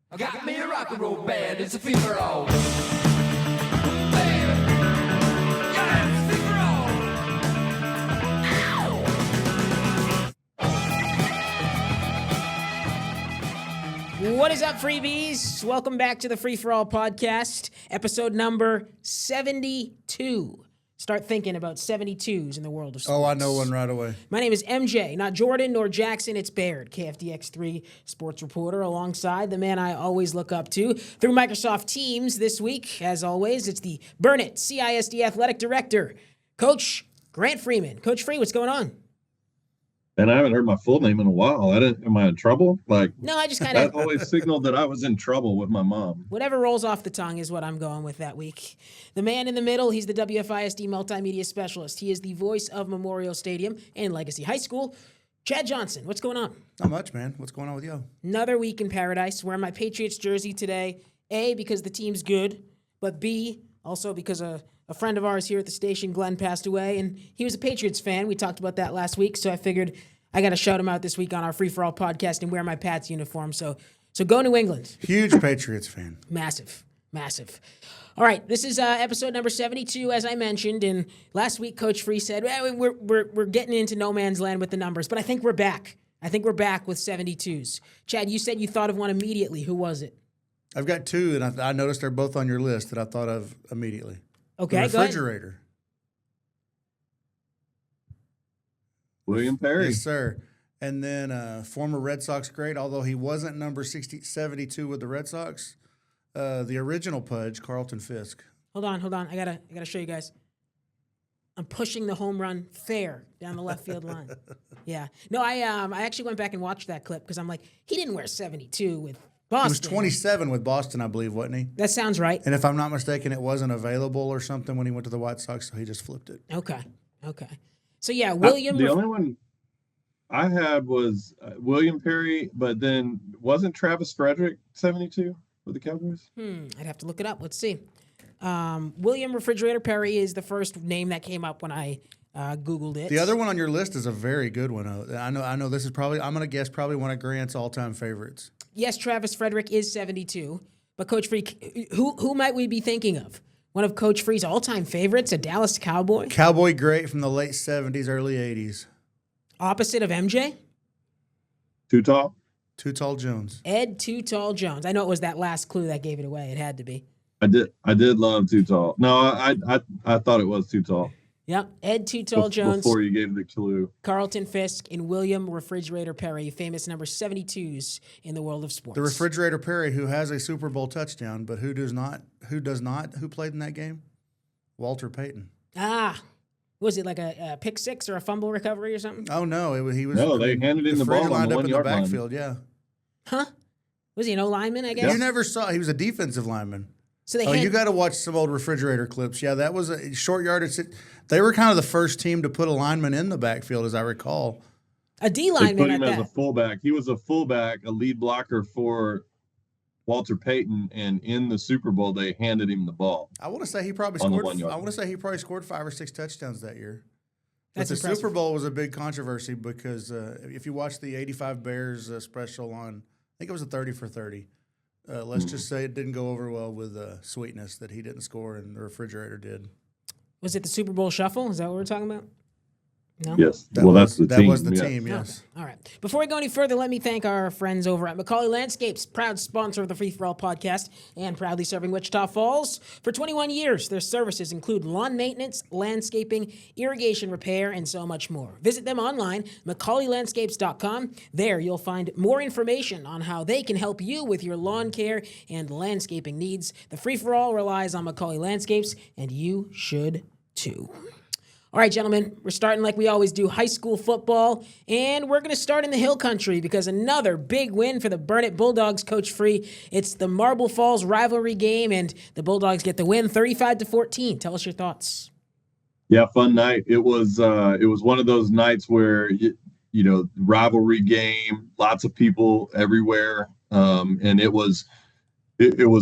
I got me a rock and roll band, it's a free-for-all. Bam! Yeah, it's free-for-all. What is up, freebies? Welcome back to the Free-for-All podcast, episode number 72. Start thinking about 72s in the world of sports. Oh, I know one right away. My name is MJ, not Jordan nor Jackson. It's Baird, KFDX3 sports reporter, alongside the man I always look up to through Microsoft Teams this week. As always, it's the Burnett CISD athletic director, Coach Grant Freeman. Coach Free, what's going on? And I haven't heard my full name in a while. Am I in trouble? No, I just kind of... That always signaled that I was in trouble with my mom. Whatever rolls off the tongue is what I'm going with that week. The man in the middle, he's the WFISD multimedia specialist. He is the voice of Memorial Stadium and Legacy High School. Chad Johnson, what's going on? Not much, man. What's going on with you? Another week in paradise. Wearing my Patriots jersey today. A, because the team's good, but B, also because a friend of ours here at the station, Glenn, passed away, and he was a Patriots fan. We talked about that last week, so I figured I got to shout him out this week on our Free-for-All podcast and wear my Pats uniform. So go New England. Huge Patriots fan. Massive. All right, this is episode number 72, as I mentioned, and last week Coach Free said, well, we're getting into no man's land with the numbers, but I think we're back. I think we're back with 72s. Chad, you said you thought of one immediately. Who was it? I've got two, and I noticed they're both on your list that I thought of immediately. Okay, the refrigerator. William Perry. Yes, sir. And then former Red Sox great, although he wasn't number 72 with the Red Sox, the original Pudge, Carlton Fisk. Hold on. I gotta show you guys. I'm pushing the home run fair down the left field line. Yeah. No, I actually went back and watched that clip because I'm like, he didn't wear 72 with Boston. He was 27 with Boston, I believe, wasn't he? That sounds right. And if I'm not mistaken, it wasn't available or something when he went to the White Sox, so he just flipped it. Okay. So, yeah, William... The only one I had was William Perry, but then wasn't Travis Frederick 72 with the Cowboys? I'd have to look it up. Let's see. William Refrigerator Perry is the first name that came up when I Googled it. The other one on your list is a very good one. I know this is probably, I'm going to guess, probably one of Grant's all-time favorites. Yes, Travis Frederick is 72, but Coach Free, who might we be thinking of? One of Coach Free's all-time favorites, a Dallas Cowboy? Cowboy great from the late 70s, early 80s. Opposite of MJ? Too Tall? Too Tall Jones. Ed Too Tall Jones. I know it was that last clue that gave it away. It had to be. I did love Too Tall. No, I thought it was Too Tall. Yep, Ed Too Tall Jones. Before you gave the clue. Carlton Fisk and William Refrigerator Perry, famous number 72s in the world of sports. The Refrigerator Perry, who has a Super Bowl touchdown, but who does not? Who played in that game? Walter Payton. Was it like a pick six or a fumble recovery or something? Oh, no. He was. No, they handed in the ball on lined the up in the 1 yard line. backfield, yeah. Huh? Was he an O-lineman, I guess? You never saw. He was a defensive lineman. So you got to watch some old Refrigerator clips. Yeah, that was a short yardage. They were kind of the first team to put a lineman in the backfield, as I recall. A D They lineman put at him that. as a fullback. He was a fullback, a lead blocker for Walter Payton, and in the Super Bowl, they handed him the ball. I want to say he probably On the scored. 1 yard I want to say he probably scored 5 or 6 touchdowns that year. That's But the impressive. Super Bowl was a big controversy because if you watch the '85 Bears special on, I think it was a 30 for 30. Let's just say it didn't go over well with Sweetness, that he didn't score and the Refrigerator did. Was it the Super Bowl Shuffle? Is that what we're talking about? No? Yes. That's the team. That was the yeah. team, yes. All right. Before we go any further, let me thank our friends over at Macaulay Landscapes, proud sponsor of the Free-for-All podcast and proudly serving Wichita Falls. For 21 years, their services include lawn maintenance, landscaping, irrigation repair, and so much more. Visit them online, MacAullayLandscapes.com. There you'll find more information on how they can help you with your lawn care and landscaping needs. The Free-for-All relies on Macaulay Landscapes, and you should too. All right, gentlemen, we're starting like we always do, high school football, and we're going to start in the Hill Country because another big win for the Burnett Bulldogs, Coach Free. It's the Marble Falls rivalry game, and the Bulldogs get the win, 35-14. Tell us your thoughts. Yeah, fun night. It was one of those nights where rivalry game, lots of people everywhere, and it was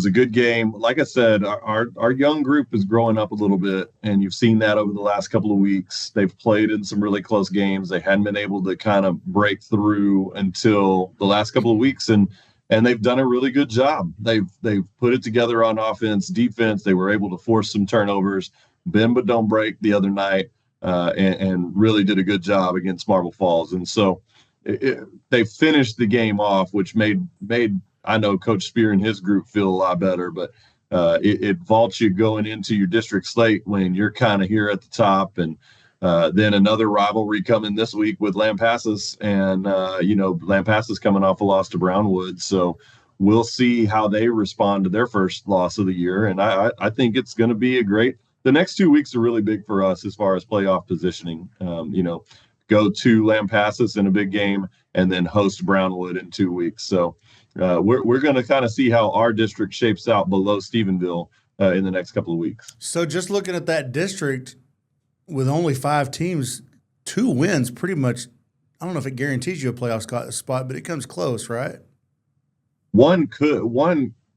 a good game. Like I said, our young group is growing up a little bit, and you've seen that over the last couple of weeks. They've played in some really close games. They hadn't been able to kind of break through until the last couple of weeks, and and they've done a really good job. They've put it together on offense, defense. They were able to force some turnovers, bend but don't break the other night, and really did a good job against Marble Falls. And so they finished the game off, which made I know Coach Spear and his group feel a lot better, but it vaults you going into your district slate when you're kind of here at the top. And then another rivalry coming this week with Lampasas, and Lampasas coming off a loss to Brownwood. So we'll see how they respond to their first loss of the year. And I think it's going to be a great. The next 2 weeks are really big for us as far as playoff positioning. Go to Lampasas in a big game, and then host Brownwood in 2 weeks. So we're going to kind of see how our district shapes out below Stephenville in the next couple of weeks. So just looking at that district with only 5 teams, 2 wins pretty much, I don't know if it guarantees you a playoff spot, but it comes close, right? One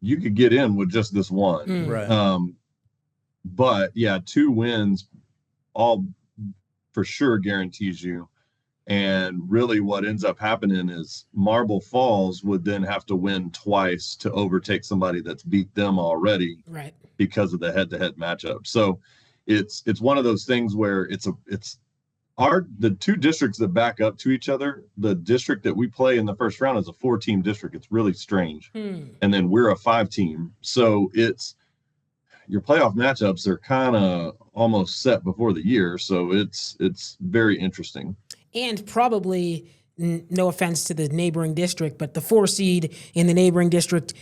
you could get in with just this one. Right. But yeah, 2 wins all for sure guarantees you. And really what ends up happening is Marble Falls would then have to win twice to overtake somebody that's beat them already, Right, because of the head-to-head matchup. So it's one of those things where the 2 districts that back up to each other. The district that we play in the first round is a 4-team district. It's really strange. And then we're a 5-team. So your playoff matchups are kind of almost set before the year. So it's very interesting. and probably no offense to the neighboring district, but the 4 seed in the neighboring district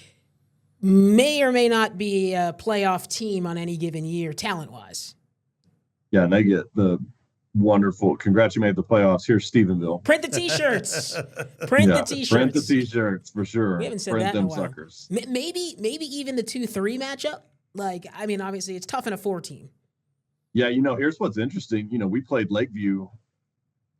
may or may not be a playoff team on any given year, talent-wise. Yeah, and they get the wonderful, congrats, you made the playoffs. Here's Stephenville. Print the T-shirts. Print the T-shirts. Print the T-shirts for sure. We haven't said Print that in them a while. suckers. Maybe even the 2-3 matchup. Obviously it's tough in a 4-team. Yeah, here's what's interesting. We played Lakeview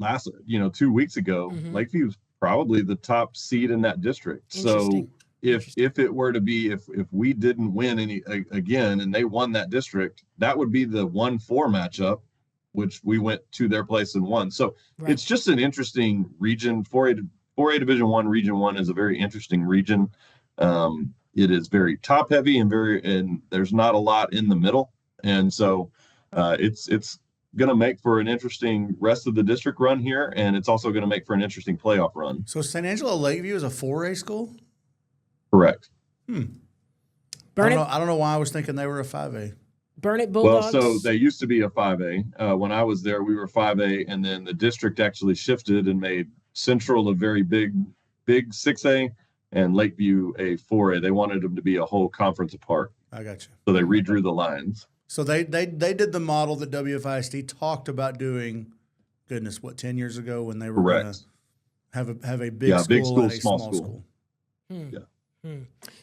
2 weeks ago. Lakeview's probably the top seed in that district. So if it were to be, if we didn't win any again and they won that district, that would be the 1-4 matchup, which we went to their place and won. So It's just an interesting region. 4A Division I Region 1 is a very interesting region. It is very top heavy and there's not a lot in the middle. And so it's going to make for an interesting rest of the district run here. And it's also going to make for an interesting playoff run. So St. Angelo Lakeview is a 4A school? Correct. I don't know why I was thinking they were a 5A. Burnett Bulldogs. Well, so they used to be a 5A. When I was there, we were 5A, and then the district actually shifted and made Central a very big 6A and Lakeview a 4A. They wanted them to be a whole conference apart. I got you. So they redrew the lines. So they did the model that WFISD talked about doing, 10 years ago when they were going to have a big school and a small school.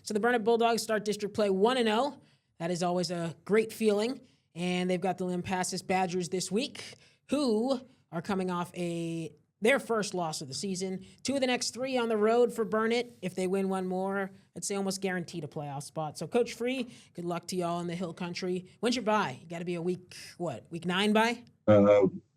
So the Burnett Bulldogs start district play 1-0. That is always a great feeling. And they've got the Lampasas Badgers this week, who are coming off their first loss of the season. 2 of the next 3 on the road for Burnett. If they win one more, I'd say almost guaranteed a playoff spot. So Coach Free, good luck to y'all in the Hill Country. When's your bye? You got to be a week 9 bye?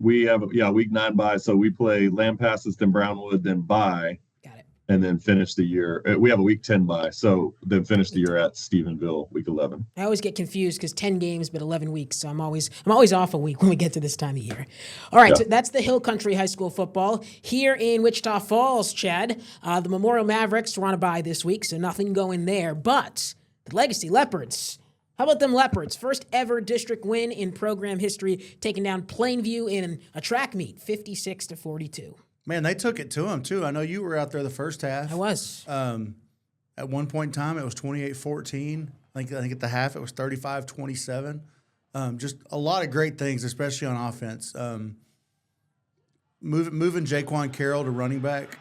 We have week 9 bye. So we play Lampasas, then Brownwood, then bye. Got it. And then finish the year. We have a week 10 bye. So then finish the year at Stephenville, week 11. I always get confused because 10 games, but 11 weeks. So I'm always off a week when we get to this time of year. All right, so that's the Hill Country High School football. Here in Wichita Falls, Chad, the Memorial Mavericks were on a bye this week, so nothing going there. But the Legacy Leopards, how about them Leopards? First ever district win in program history, taking down Plainview in a track meet, 56-42. Man, they took it to them, too. I know you were out there the first half. I was. At one point in time, it was 28-14. I think at the half, it was 35-27. Just a lot of great things, especially on offense. Moving Jaquan Carroll to running back,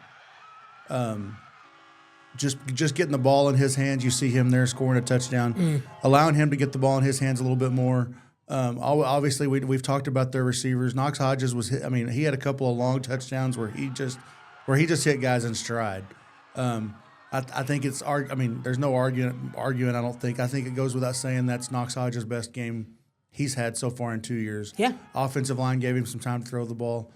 just getting the ball in his hands. You see him there scoring a touchdown, allowing him to get the ball in his hands a little bit more. Obviously, we've talked about their receivers. Knox Hodges he had a couple of long touchdowns where he just hit guys in stride. I think there's no arguing. I don't think. I think it goes without saying that's Knox Hodges' best game he's had so far in 2 years. Yeah. Offensive line gave him some time to throw the ball.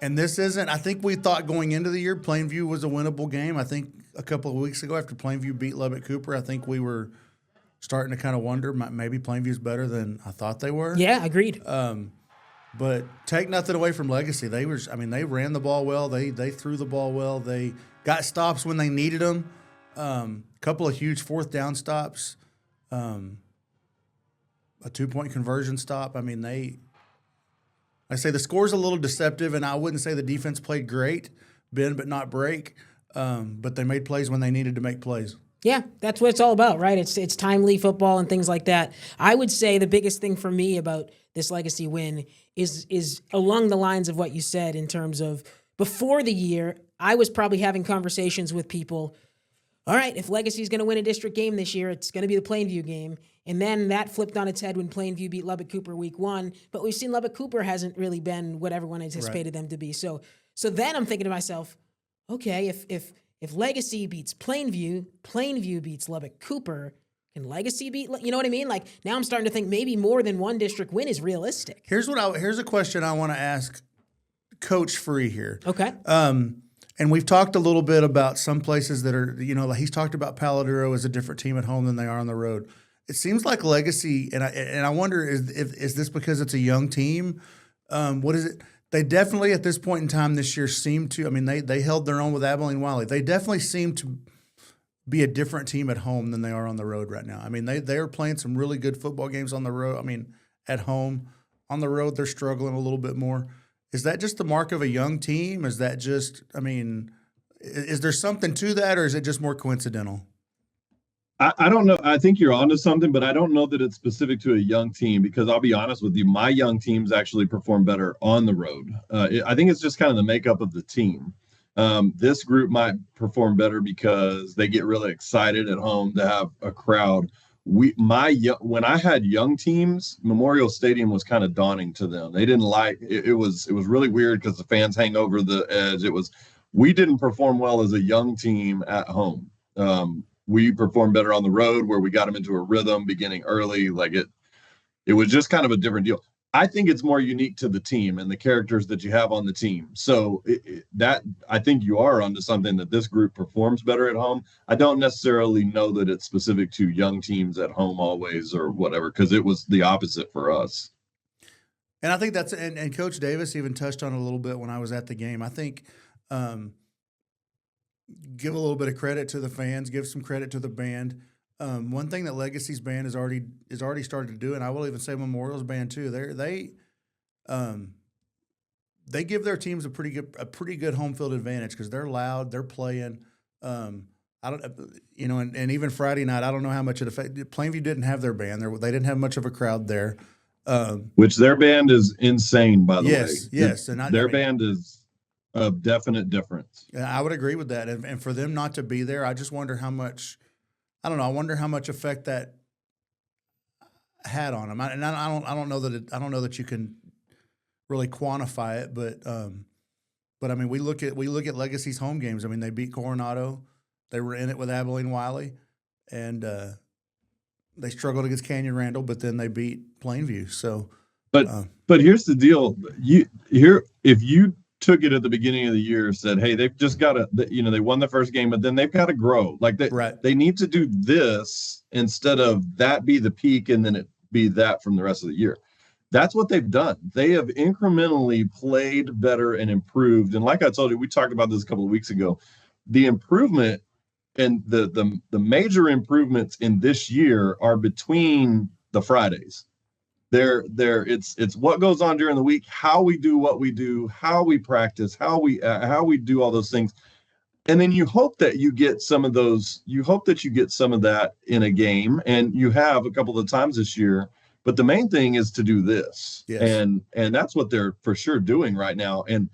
And this isn't. I think we thought going into the year Plainview was a winnable game. I think a couple of weeks ago after Plainview beat Lubbock Cooper, I think we were starting to kind of wonder maybe Plainview's better than I thought they were. Yeah, agreed. But take nothing away from Legacy. They ran the ball well. They threw the ball well. They got stops when they needed them. A couple of huge fourth down stops. A 2-point conversion stop. I mean, I say the score's a little deceptive, and I wouldn't say the defense played great, bend but not break. But they made plays when they needed to make plays. Yeah, that's what it's all about, right? It's timely football and things like that. I would say the biggest thing for me about this Legacy win is along the lines of what you said in terms of before the year, I was probably having conversations with people. All right, if Legacy's going to win a district game this year, it's going to be the Plainview game. And then that flipped on its head when Plainview beat Lubbock Cooper week 1. But we've seen Lubbock Cooper hasn't really been what everyone anticipated them to be. So then I'm thinking to myself, okay, if Legacy beats Plainview, Plainview beats Lubbock Cooper, can Legacy beat, you know what I mean? Like now I'm starting to think maybe more than one district win is realistic. Here's a question I want to ask Coach Free here. Okay. And we've talked a little bit about some places that are, like he's talked about Paladuro as a different team at home than they are on the road. It seems like Legacy, and I wonder, is this because it's a young team? What is it? They definitely, at this point in time this year, seem to, they held their own with Abilene Wiley. They definitely seem to be a different team at home than they are on the road right now. They are playing some really good football games on the road. At home. On the road, they're struggling a little bit more. Is that just the mark of a young team? Is that just, is there something to that, or is it just more coincidental? I don't know. I think you're onto something, but I don't know that it's specific to a young team because I'll be honest with you, my young teams actually perform better on the road. I think it's just kind of the makeup of the team. This group might perform better because they get really excited at home to have a crowd. When I had young teams, Memorial Stadium was kind of daunting to them. They didn't like it. It was really weird because the fans hang over the edge. We didn't perform well as a young team at home. We performed better on the road where we got them into a rhythm beginning early. It was just kind of a different deal. I think it's more unique to the team and the characters that you have on the team. So I think you are onto something that this group performs better at home. I don't necessarily know that it's specific to young teams at home always or whatever, because it was the opposite for us. And I think and Coach Davis even touched on it a little bit when I was at the game. I think give a little bit of credit to the fans, give some credit to the band. One thing that Legacy's band is already started to do, and I will even say Memorial's band too. They give their teams a pretty good home field advantage because they're loud, they're playing. And even Friday night, I don't know how much it affected. Plainview didn't have their band there; they didn't have much of a crowd there. Which their band is insane, by the way. Yes, and their band is a definite difference. I would agree with that, and for them not to be there, I just wonder how much. I don't know. I wonder how much effect that had on them. I don't know that you can really quantify it, but we look at Legacy's home games. They beat Coronado. They were in it with Abilene Wiley, and they struggled against Canyon Randall, but then they beat Plainview. So, but here's the deal. If you took it at the beginning of the year, said, hey, they've just got to, they won the first game, but then they've got to grow. They need to do this instead of that be the peak and then it be that from the rest of the year. That's what they've done. They have incrementally played better and improved. And like I told you, we talked about this a couple of weeks ago, the improvement and the major improvements in this year are between the Fridays. It's what goes on during the week, how we do what we do, how we practice, how we do all those things. And then you hope that you get some of those, you hope that you get some of that in a game, and you have a couple of times this year. But the main thing is to do this. Yes. And that's what they're for sure doing right now. And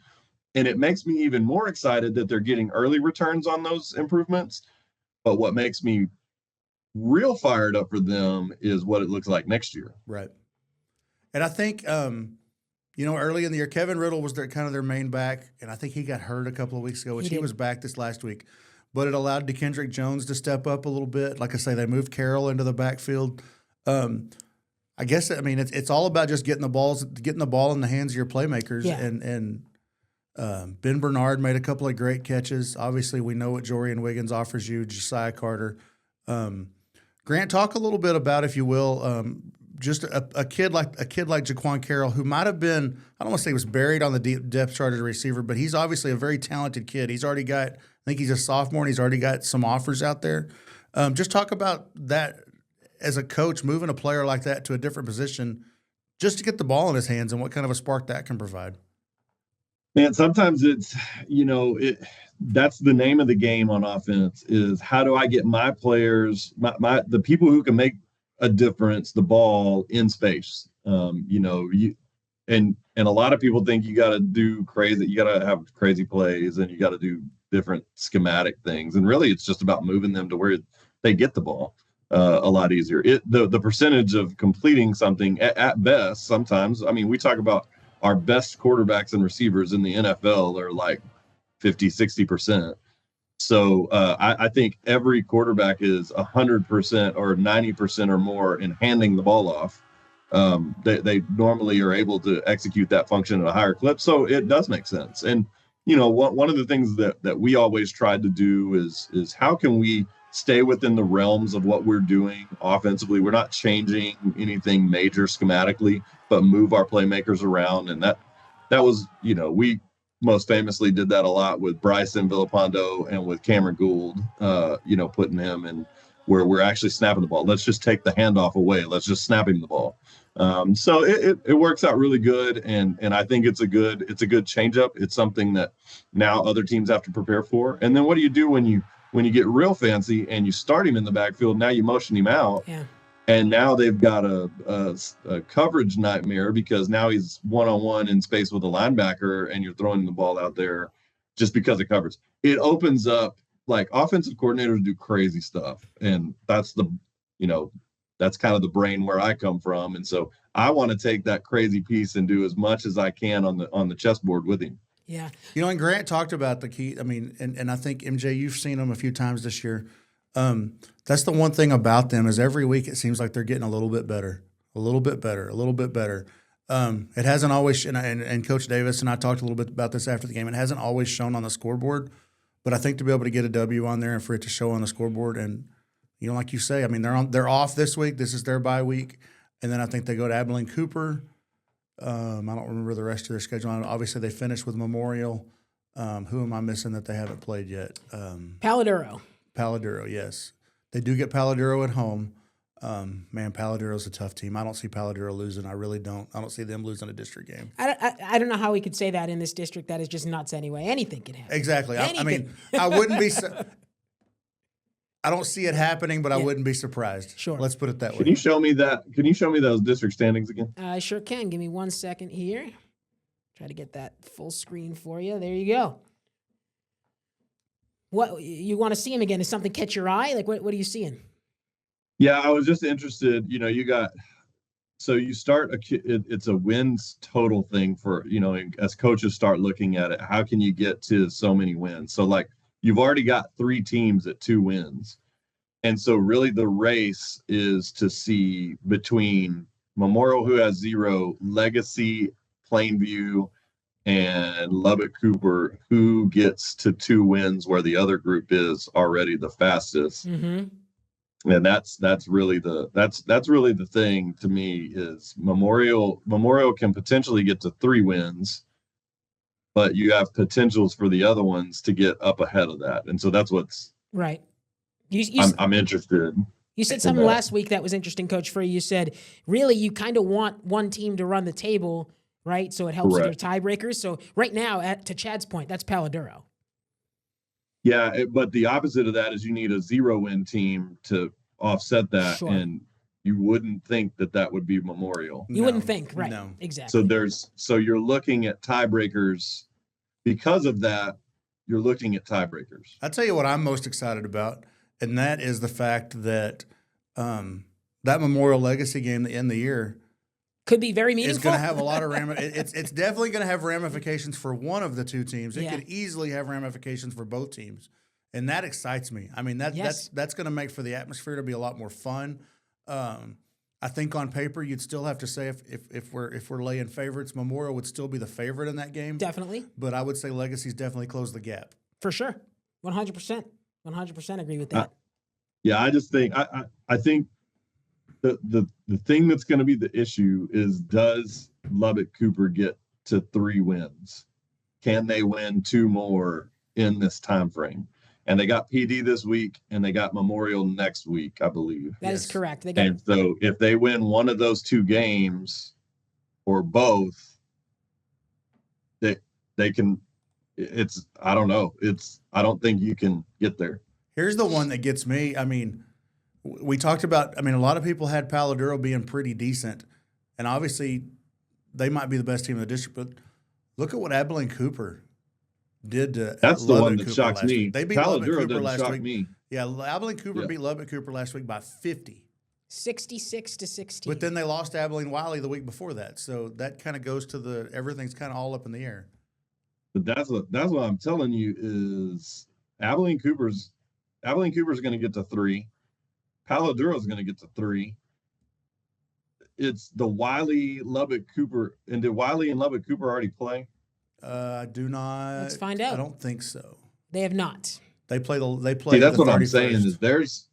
it makes me even more excited that they're getting early returns on those improvements. But what makes me real fired up for them is what it looks like next year. Right. And I think, early in the year, Kevin Riddle was their main back, and I think he got hurt a couple of weeks ago, which he was back this last week. But it allowed DeKendrick Jones to step up a little bit. Like I say, they moved Carroll into the backfield. I guess it's all about just getting the ball in the hands of your playmakers. Yeah. And Ben Bernard made a couple of great catches. Obviously, we know what Jorian Wiggins offers you, Josiah Carter. Grant, talk a little bit about, if you will, just a kid like Jaquan Carroll, who might have been, I don't want to say he was buried on the deep depth chart as a receiver, but he's obviously a very talented kid. He's already got, I think he's a sophomore, and he's already got some offers out there. Just talk about that as a coach, moving a player like that to a different position just to get the ball in his hands and what kind of a spark that can provide. Man, sometimes it's, that's the name of the game on offense is how do I get my players, the people who can make a difference, the ball in space. And a lot of people think you got to do crazy, you got to have crazy plays and you got to do different schematic things. And really it's just about moving them to where they get the ball a lot easier. The percentage of completing something at best, sometimes, I mean, we talk about our best quarterbacks and receivers in the NFL are like 50, 60%. So I think every quarterback is 100% or 90% or more in handing the ball off. They normally are able to execute that function at a higher clip. So it does make sense. And, one of the things that we always tried to do is how can we stay within the realms of what we're doing offensively? We're not changing anything major schematically, but move our playmakers around. And that was, we most famously did that a lot with Bryson Villapando and with Cameron Gould, putting him in where we're actually snapping the ball. Let's just take the handoff away. Let's just snap him the ball. So it works out really good. And I think it's a good changeup. It's something that now other teams have to prepare for. And then what do you do when you get real fancy and you start him in the backfield? Now you motion him out. Yeah. And now they've got a coverage nightmare because now he's one-on-one in space with a linebacker and you're throwing the ball out there just because of coverage. It opens up, like, offensive coordinators do crazy stuff. And that's that's kind of the brain where I come from. And so I want to take that crazy piece and do as much as I can on the chessboard with him. Yeah. And Grant talked about the key. I mean, and I think, MJ, you've seen them a few times this year. That's the one thing about them is every week it seems like they're getting a little bit better. It hasn't always, and Coach Davis and I talked a little bit about this after the game, it hasn't always shown on the scoreboard, but I think to be able to get a W on there and for it to show on the scoreboard, and like you say, I mean, they're off this week. This is their bye week, and then I think they go to Abilene Cooper. I don't remember the rest of their schedule. Obviously, they finished with Memorial. Who am I missing that they haven't played yet? Paladuro, yes. They do get Paladuro at home. Man, Paladuro's a tough team. I don't see Paladuro losing. I really don't. I don't see them losing a district game. I don't know how we could say that in this district. That is just nuts anyway. Anything can happen. Exactly. I mean, I wouldn't be I don't see it happening, but I wouldn't be surprised. Sure. Let's put it that way. Can you show me those district standings again? I sure can. Give me 1 second here. Try to get that full screen for you. There you go. What you want to see him again? Is something catch your eye? Like what are you seeing? Yeah, I was just interested. You start it's a wins total thing for as coaches start looking at it. How can you get to so many wins? So like you've already got 3 teams at 2 wins, and so really the race is to see between Memorial, who has 0, Legacy, Plainview, and Lubbock Cooper, who gets to 2 wins where the other group is already the fastest. Mm-hmm. And that's really the thing to me is Memorial can potentially get to 3 wins, but you have potentials for the other ones to get up ahead of that. And so that's what's right. I'm interested. You said something last week that was interesting, Coach Free. You said, really, you kind of want one team to run the table, right? So it helps with your tiebreakers. So right now, to Chad's point, that's Paladuro. Yeah, but the opposite of that is you need a 0-win team to offset that, sure. And you wouldn't think that would be Memorial. You wouldn't think, right? No. Exactly. So you're looking at tiebreakers. Because of that, you're looking at tiebreakers. I'll tell you what I'm most excited about, and that is the fact that that Memorial Legacy game to end the year could be very meaningful. It's going to have a lot of it's definitely going to have ramifications for one of the 2 teams. It could easily have ramifications for both teams, and that excites me. I mean, that's going to make for the atmosphere to be a lot more fun. I I think on paper you'd still have to say if we're laying favorites, Memorial would still be the favorite in that game. Definitely. But I would say Legacy's definitely closed the gap. For sure. 100%. 100% agree with that. Yeah, I just think I think the thing that's going to be the issue is, does Lubbock Cooper get to 3 wins? Can they win 2 more in this time frame? And they got PD this week, and they got Memorial next week, I believe. That is correct. They got, And so if they win one of those 2 games or both, they can. It's I don't know. I don't think you can get there. Here's the one that gets me. I mean, we talked about, a lot of people had Palo Duro being pretty decent, and obviously they might be the best team in the district, but look at what Abilene Cooper did to That's the Lubbock one that Cooper shocks last me. week. They beat Palo Lubbock Duro Cooper doesn't last shock week. me. Yeah, Abilene Cooper beat Lubbock Cooper last week by 50. 66-16. But then they lost to Abilene Wiley the week before that. So that kind of goes to everything's kind of all up in the air. But that's what I'm telling you is Abilene Cooper's going to get to 3. Palo Duro's going to get to 3. It's the Wiley Lubbock Cooper. And did Wiley and Lubbock Cooper already play? I do not. Let's find out. I don't think so. They have not. They play. See, that's the what I'm 31st. saying is there's,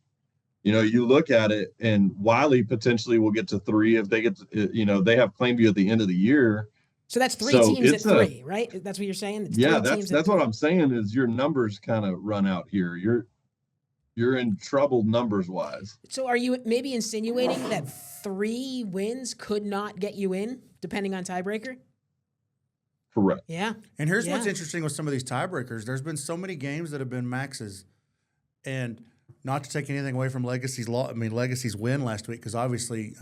you look at it, and Wiley potentially will get to 3 if they get to, they have Plainview at the end of the year. So that's 3 So teams at it's 3, right? That's what you're saying? It's Yeah, 3 teams that's at what 3. I'm saying is your numbers kind of run out here. You're in trouble numbers wise. So are you maybe insinuating that 3 wins could not get you in, depending on tiebreaker? Correct. Yeah. And here's what's interesting with some of these tiebreakers. There's been so many games that have been maxes, and not to take anything away from Legacy's Legacy's win last week, because obviously,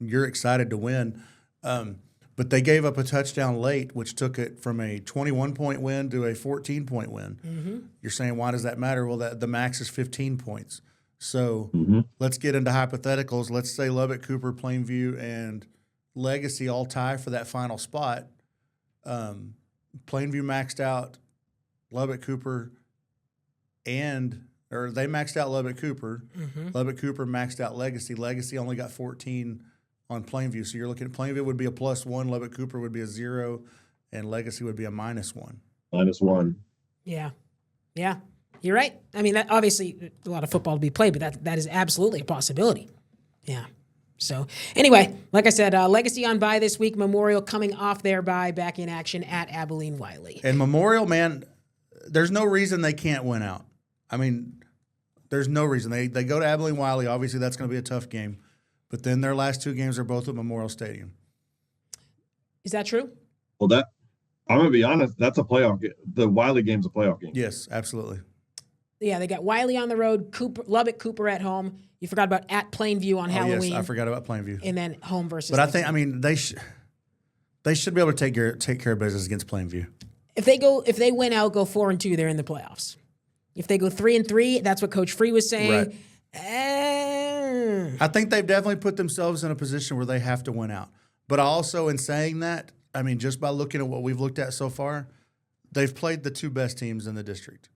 you're excited to win. But they gave up a touchdown late, which took it from a 21-point win to a 14-point win. Mm-hmm. You're saying, why does that matter? Well, the max is 15 points. So let's get into hypotheticals. Let's say Lubbock, Cooper, Plainview, and Legacy all tie for that final spot. Plainview maxed out Lubbock, Cooper, or they maxed out Lubbock, Cooper. Mm-hmm. Lubbock, Cooper maxed out Legacy. Legacy only got 14 on Plainview. So you're looking at Plainview would be a +1, Lubbock Cooper would be a 0, and Legacy would be a -1. -1. Yeah. Yeah. You're right. That obviously a lot of football to be played, but that is absolutely a possibility. Yeah. So anyway, like I said, Legacy on bye this week. Memorial coming off their bye, back in action at Abilene Wiley. And Memorial, man, there's no reason they can't win out. There's no reason. They go to Abilene Wiley. Obviously, that's going to be a tough game. But then their last 2 games are both at Memorial Stadium. Is that true? Well, I'm going to be honest, that's a playoff game. The Wiley game's a playoff game. Yes, absolutely. Yeah, they got Wiley on the road, Lubbock Cooper at home. You forgot about at Plainview on Halloween. Yes, I forgot about Plainview. And then home versus. But I think, they should be able to take care of business against Plainview. If they win out, go 4-2, they're in the playoffs. If they go 3-3, that's what Coach Free was saying. Right. I think they've definitely put themselves in a position where they have to win out. But also in saying that, just by looking at what we've looked at so far, they've played the 2 best teams in the district.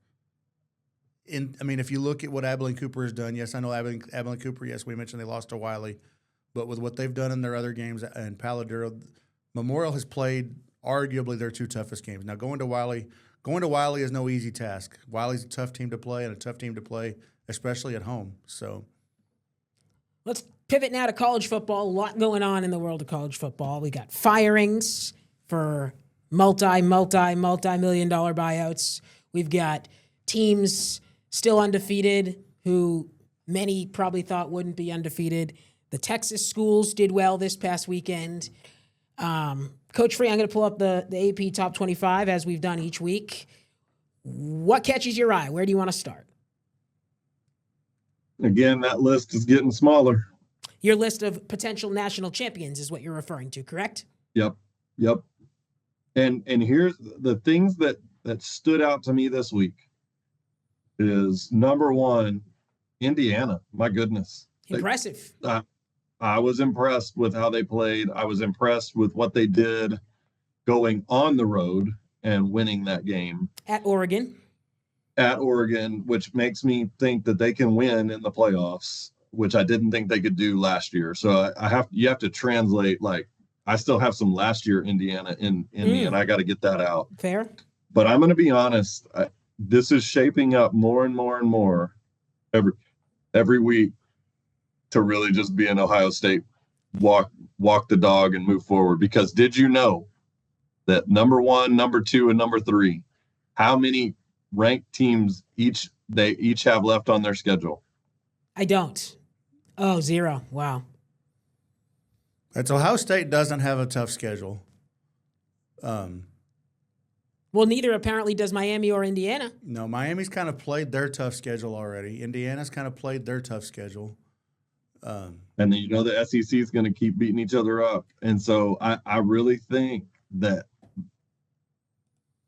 If you look at what Abilene Cooper has done, yes, I know Abilene Cooper, yes, we mentioned they lost to Wiley. But with what they've done in their other games and Palo Duro, Memorial has played arguably their 2 toughest games. Now, going to Wiley is no easy task. Wiley's a tough team to play, and a tough team to play, especially at home. So let's pivot now to college football. A lot going on in the world of college football. We got firings for multi-million dollar buyouts. We've got teams still undefeated who many probably thought wouldn't be undefeated. The Texas schools did well this past weekend. Coach Free, I'm going to pull up the AP Top 25 as we've done each week. What catches your eye? Where do you want to start? Again, that list is getting smaller. Your list of potential national champions is what you're referring to, correct? Yep. And here's the things that stood out to me this week is number 1, Indiana. My goodness. Impressive. I was impressed with how they played. I was impressed with what they did going on the road and winning that game. At Oregon, Which makes me think that they can win in the playoffs. which I didn't think they could do last year. So you have to translate, like, I still have some last year Indiana in me, and I got to get that out. Fair. But I'm going to be honest, this is shaping up more and more and more every week to really just be an Ohio State walk the dog and move forward. Because did you know that number 1, number 2, and number 3, how many ranked teams they each have left on their schedule? I don't. Oh, 0. Wow. That's Ohio State doesn't have a tough schedule. Well, neither apparently does Miami or Indiana. No, Miami's kind of played their tough schedule already. Indiana's kind of played their tough schedule. And then the SEC is going to keep beating each other up. And so I really think that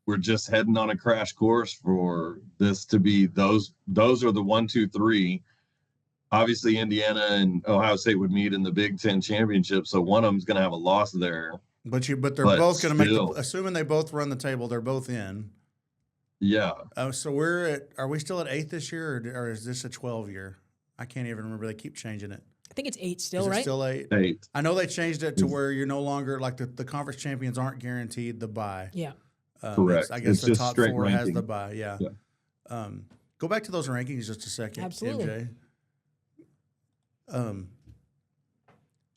we're just heading on a crash course for this to be those are the 1, 2, 3. Obviously, Indiana and Ohio State would meet in the Big Ten championship, so one of them's going to have a loss there. But they're both going to assuming they both run the table, they're both in. Yeah. So are we still at 8 this year, or is this a 12 year? I can't even remember. They keep changing it. I think it's 8 still, Is it right? still 8? 8. I know they changed it to where you're no longer like the conference champions aren't guaranteed the bye. Yeah. Correct. I guess It's the just top straight 4 has ranking. the bye. Yeah. Go back to those rankings just a second. Absolutely. MJ.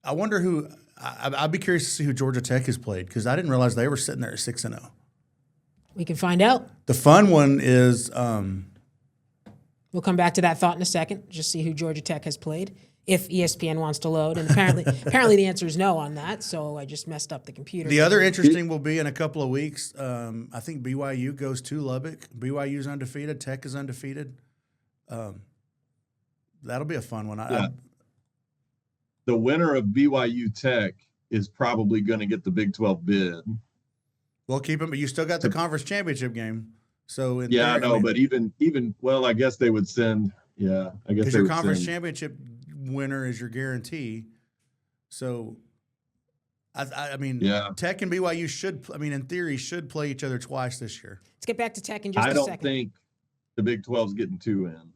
I wonder who. I'd be curious to see who Georgia Tech has played because I didn't realize they were sitting there at 6-0. We can find out. The fun one is We'll come back to that thought in a second. Just see who Georgia Tech has played, if ESPN wants to load. And apparently the answer is no on that. So I just messed up the computer. the other interesting will be in a couple of weeks. I think BYU goes to Lubbock. BYU's undefeated. Tech is undefeated. That'll be a fun one. The winner of BYU Tech is probably going to get the Big 12 bid. Well, keep them, but you still got the conference championship game. So I know, but even well, I guess they would send. Yeah, I guess because they your would conference send. championship winner is your guarantee. So, I mean, Tech and BYU should. I mean, in theory, should play each other twice this year. Let's get back to Tech in just I a don't second. think the Big 12's getting 2 in.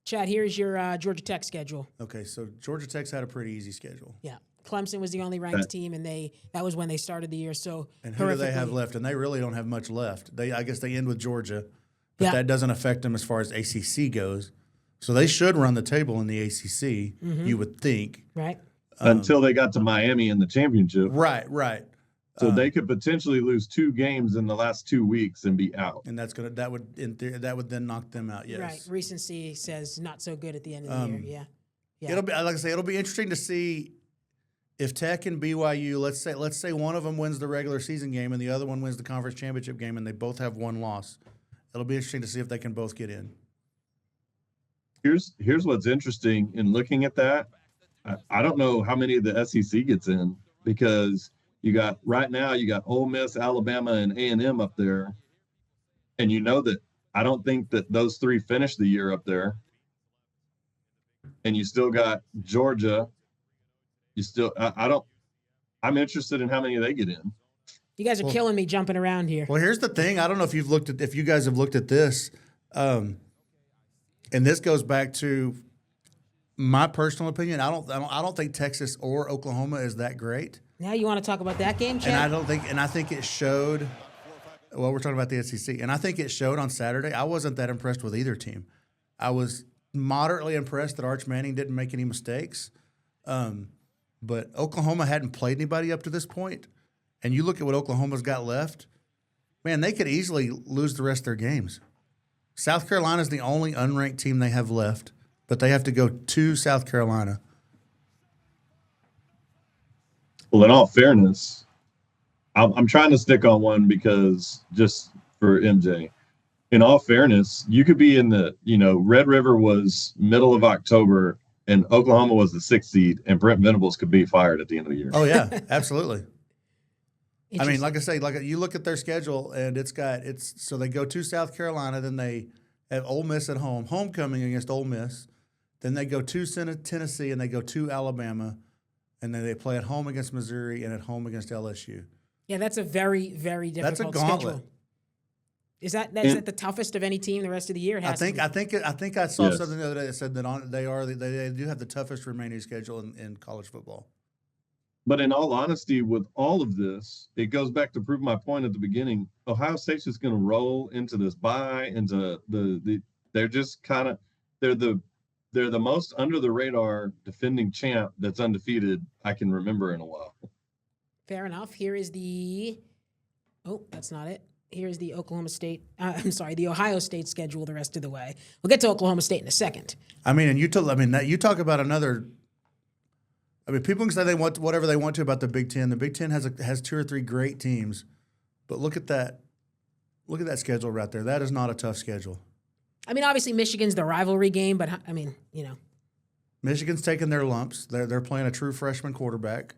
Chad, here's your Georgia Tech schedule. Okay, so Georgia Tech's had a pretty easy schedule. Yeah. Clemson was the only ranked team, and that was when they started the year. So And who do they have left? And they really don't have much left. I guess they end with Georgia, but Yeah. that doesn't affect them as far as ACC goes. So they should run the table in the ACC, you would think. Right. Until they got to Miami in the championship. Right. So they could potentially lose 2 games in the last 2 weeks and be out. And that would then knock them out. Yes. Right. Recency says not so good at the end of the year. Yeah. It'll be, like I say, it'll be interesting to see if Tech and BYU, let's say one of them wins the regular season game and the other one wins the conference championship game, and they both have 1 loss. It'll be interesting to see if they can both get in. Here's what's interesting in looking at that. I don't know how many of the SEC gets in because right now you got Ole Miss, Alabama, and A&M up there, and you know that I don't think that those 3 finish the year up there. And you still got Georgia. I'm interested in how many they get in. You guys are killing me jumping around here. Well, here's the thing. I don't know if you guys have looked at this, and this goes back to my personal opinion. I don't think Texas or Oklahoma is that great. Now you want to talk about that game, Chad? And I think it showed. Well, we're talking about the SEC, and I think it showed on Saturday. I wasn't that impressed with either team. I was moderately impressed that Arch Manning didn't make any mistakes. But Oklahoma hadn't played anybody up to this point. And you look at what Oklahoma's got left, man, they could easily lose the rest of their games. South Carolina's the only unranked team they have left, but they have to go to South Carolina. Well, in all fairness, I'm trying to stick on one because just for MJ. In all fairness, you could be in Red River was middle of October and Oklahoma was the 6th seed, and Brent Venables could be fired at the end of the year. Oh, yeah, absolutely. I mean, like I say, you look at their schedule, and so they go to South Carolina, then they have Ole Miss at home, homecoming against Ole Miss. Then they go to Tennessee, and they go to Alabama, and then they play at home against Missouri and at home against LSU. Yeah, that's a very, very difficult That's a gauntlet. schedule. Is that the toughest of any team the rest of the year? It has to be. I think I saw Yes. something the other day that said that they do have the toughest remaining schedule in college football. But in all honesty, with all of this, it goes back to prove my point at the beginning. Ohio State's just going to roll into this bye, into they're just kind of they're the most under the radar defending champ that's undefeated I can remember in a while. Fair enough. Here is the. Oh, that's not it. Here's the Oklahoma State. The Ohio State schedule the rest of the way. We'll get to Oklahoma State in a second. I mean, and you talk about another. I mean, people can say they want whatever they want to about the Big Ten. The Big Ten has 2 or 3 great teams, but look at that schedule right there. That is not a tough schedule. I mean, obviously Michigan's the rivalry game, but I mean, Michigan's taking their lumps. They're playing a true freshman quarterback.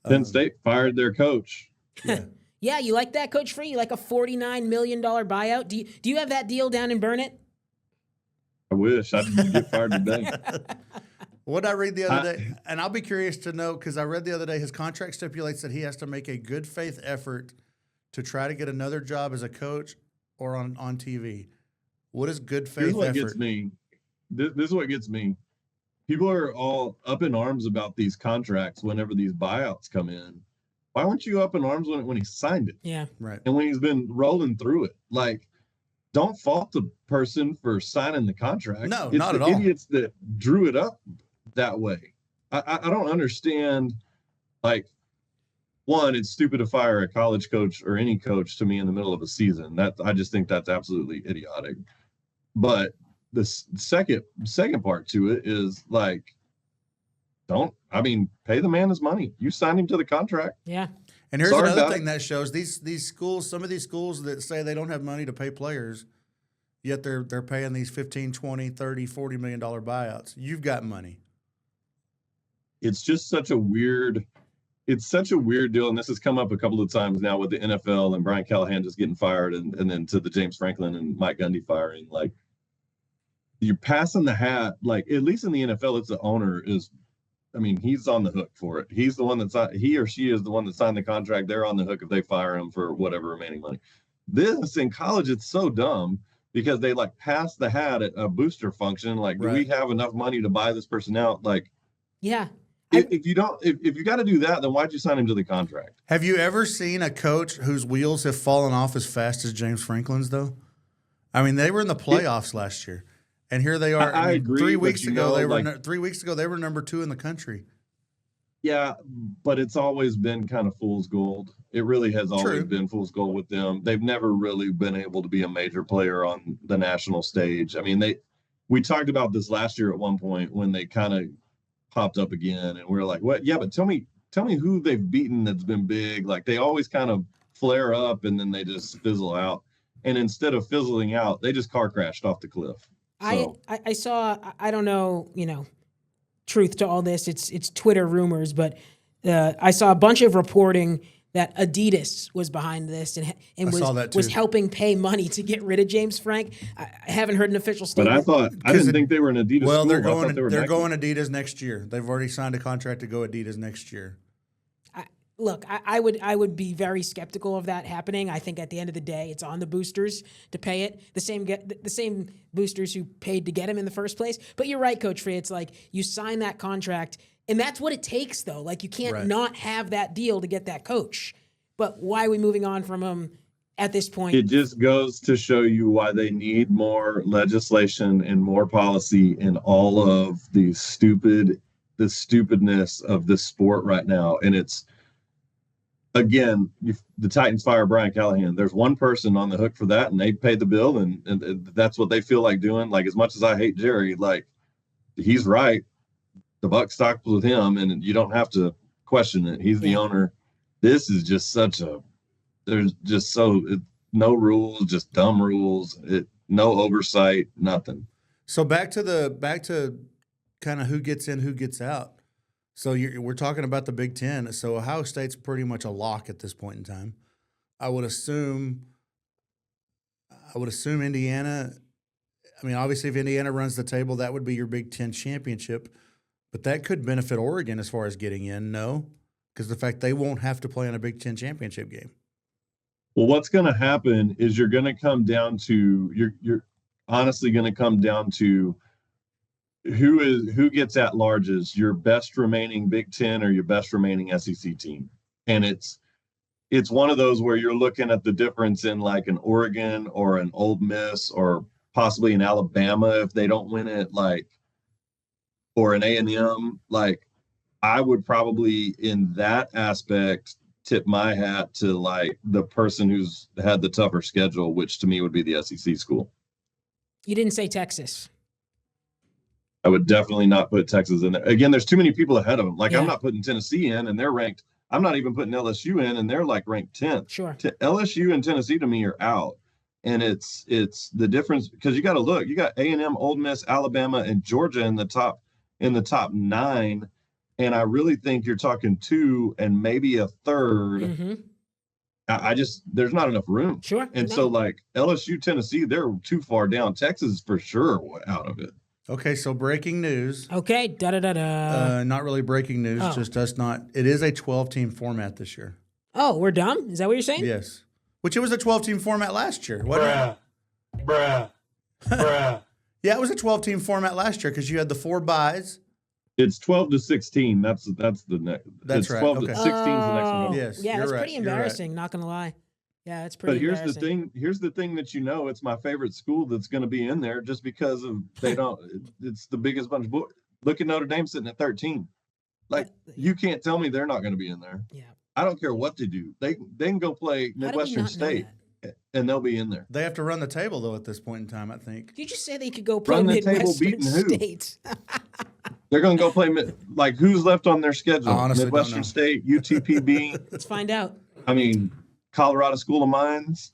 Penn State fired their coach. Yeah. Yeah, you like that, Coach Free? You like a $49 million buyout? Do you have that deal down in Burnett? I wish I didn't get fired today. What did I read the other day? And I'll be curious to know, because I read the other day his contract stipulates that he has to make a good faith effort to try to get another job as a coach or on TV. What is good faith Here's what effort? gets me. This is what gets me. People are all up in arms about these contracts whenever these buyouts come in. Why weren't you up in arms when he signed it? Yeah. Right. And when he's been rolling through it? Like, don't fault the person for signing the contract. No, it's not the at all. idiots that drew it up that way. I don't understand. Like, one, it's stupid to fire a college coach or any coach to me in the middle of a season. I just think that's absolutely idiotic. But the second part to it is like, pay the man his money. You signed him to the contract. Yeah. And here's Sorry another about thing it. that shows these schools, some of these schools that say they don't have money to pay players, yet they're paying these 15, 20, 30, $40 million buyouts. You've got money. It's just such a weird deal. And this has come up a couple of times now with the NFL and Brian Callahan just getting fired and then to the James Franklin and Mike Gundy firing. Like, you're passing the hat. Like, at least in the NFL, it's the owner he's on the hook for it. He's the one he or she is the one that signed the contract. They're on the hook if they fire him for whatever remaining money. This in college, it's so dumb because they like pass the hat at a booster function. Like, do we have enough money to buy this person out? Like, Yeah. if you got to do that, then why'd you sign him to the contract? Have you ever seen a coach whose wheels have fallen off as fast as James Franklin's, though? I mean, they were in the playoffs last year, and here they are. I agree, 3 but weeks you ago, know, they were like- 3 weeks ago they were number 2 in the country. Yeah, but it's always been kind of fool's gold. It really has always True. been fool's gold with them. They've never really been able to be a major player on the national stage. I mean, we talked about this last year at one point when they kind of popped up again, and we were like, "What? Yeah, but tell me who they've beaten that's been big." Like, they always kind of flare up and then they just fizzle out. And instead of fizzling out, they just car crashed off the cliff. So, I saw, I don't know, truth to all this. It's Twitter rumors, but I saw a bunch of reporting that Adidas was behind this and I saw that too. was helping pay money to get rid of James Frank. I haven't heard an official but statement. I didn't think they were an Adidas Well, school. they're I thought going they were they're Nike. going Adidas next year. They've already signed a contract to go Adidas next year. Look, I would be very skeptical of that happening. I think at the end of the day, it's on the boosters to pay it. The same boosters who paid to get him in the first place. But you're right, Coach Free. It's like you sign that contract, and that's what it takes, though. Like, you can't not have that deal to get that coach. But why are we moving on from him at this point? It just goes to show you why they need more legislation and more policy in all of the stupidness of this sport right now. And it's, again, the Titans fire Brian Callahan. There's one person on the hook for that, and they pay the bill, and that's what they feel like doing. Like, as much as I hate Jerry, like, he's right. The buck stops with him, and you don't have to question it. He's the owner. This is just there's just no rules, just dumb rules. No oversight, nothing. So back to kind of who gets in, who gets out. So we're talking about the Big Ten. So Ohio State's pretty much a lock at this point in time. I would assume Indiana. I mean, obviously, if Indiana runs the table, that would be your Big Ten championship. But that could benefit Oregon as far as getting in. No, because the fact they won't have to play in a Big Ten championship game. Well, what's going to happen is you're going to come down to you're honestly going to come down to who gets at larges, your best remaining Big Ten or your best remaining SEC team, and it's one of those where you're looking at the difference in like an Oregon or an Ole Miss or possibly an Alabama if they don't win it, like, or an A&M. Like, I would probably in that aspect tip my hat to like the person who's had the tougher schedule, which to me would be the SEC school. You didn't say Texas. I would definitely not put Texas in there. Again, there's too many people ahead of them. Like, Yeah. I'm not putting Tennessee in, and they're ranked. I'm not even putting LSU in, and they're like ranked 10th. Sure. LSU and Tennessee to me are out, and it's the difference because you got to look. You got A&M, Ole Miss, Alabama, and Georgia in the top 9, and I really think you're talking 2 and maybe a third. Mm-hmm. I just there's not enough room. Sure. And No. so like LSU, Tennessee, they're too far down. Texas is for sure out of it. Okay, so breaking news. Okay. Not really breaking news, Oh. just us not. It is a 12-team format this year. Oh, we're dumb? Is that what you're saying? Yes. Which it was a 12-team format last year. Wasn't it? Bruh. Yeah, it was a 12-team format last year because you had the 4 byes. It's 12 to 16. That's the next. That's it's right, 12 to okay. 16 is the next one. Yes, Yeah, you're that's right, pretty you're right. embarrassing, not going to lie. Yeah, it's But pretty here's the embarrassing. thing. Here's the thing that it's my favorite school that's going to be in there just because of they don't. It's the biggest bunch of bull. Look at Notre Dame sitting at 13. Like, you can't tell me they're not going to be in there. Yeah. I don't care what they do. They can go play How did we Midwestern not know State that? and they'll be in there. They have to run the table, though, at this point in time, I think. Did you just say they could go play Run the table Midwestern beating who? State? They're going to go play like who's left on their schedule? I honestly don't know. Midwestern State, UTPB. Let's find out. I mean, Colorado School of Mines.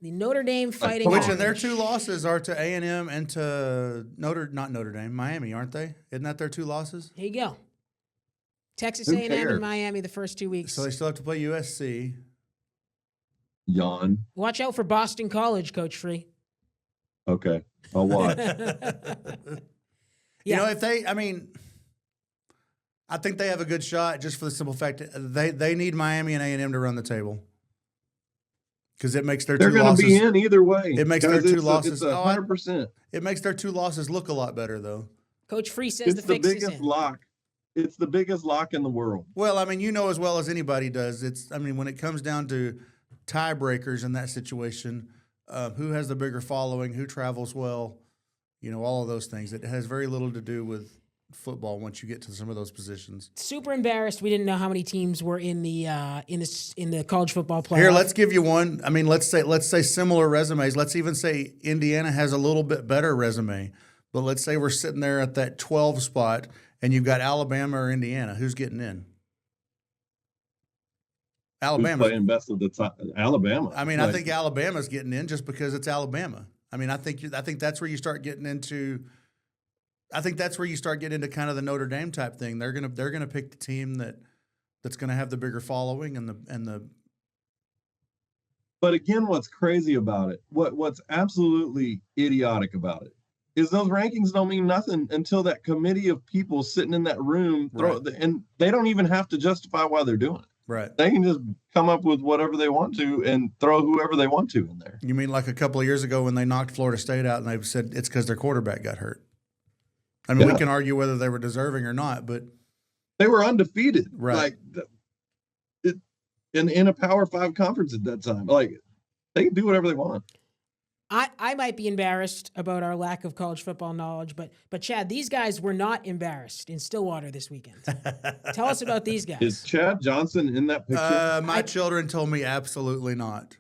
The Notre Dame Fighting Which Irish. and their 2 losses are to A&M and to not Notre Dame, Miami, aren't they? Isn't that their 2 losses? Here you go. Texas Who A&M cares? and Miami the first 2 weeks. So they still have to play USC. Yawn. Watch out for Boston College, Coach Free. Okay, I'll watch. You know, I think they have a good shot just for the simple fact that they need Miami and A&M to run the table. Because it makes their They're 2 going losses. to be in either way. It makes their Guys, 2 it's losses. It's 100%. It makes their 2 losses look a lot better, though. Coach Free says It's the the fix is biggest in. lock. It's the biggest lock in the world. Well, I mean, you know as well as anybody does. When it comes down to tiebreakers in that situation, who has the bigger following, who travels well, all of those things. It has very little to do with football once you get to some of those positions. Super embarrassed. We didn't know how many teams were in the college football playoff. Here, let's give you one. I mean, let's say similar resumes. Let's even say Indiana has a little bit better resume. But let's say we're sitting there at that 12 spot, and you've got Alabama or Indiana. Who's getting in? Alabama. Who's playing best of the top? Alabama. I mean, I think Alabama's getting in just because it's Alabama. I mean, I think that's where you start getting into. I think that's where you start getting into kind of the Notre Dame type thing. They're gonna pick the team that's gonna have the bigger following and the. But again, what's crazy about it? What's absolutely idiotic about it is those rankings don't mean nothing until that committee of people sitting in that room and they don't even have to justify why they're doing it. Right. They can just come up with whatever they want to and throw whoever they want to in there. You mean like a couple of years ago when they knocked Florida State out and they said it's because their quarterback got hurt? I mean, we can argue whether they were deserving or not, but they were undefeated. Right. Like in a Power 5 conference at that time. Like, they can do whatever they want. I might be embarrassed about our lack of college football knowledge, but Chad, these guys were not embarrassed in Stillwater this weekend. Tell us about these guys. Is Chad Johnson in that picture? my children told me absolutely not.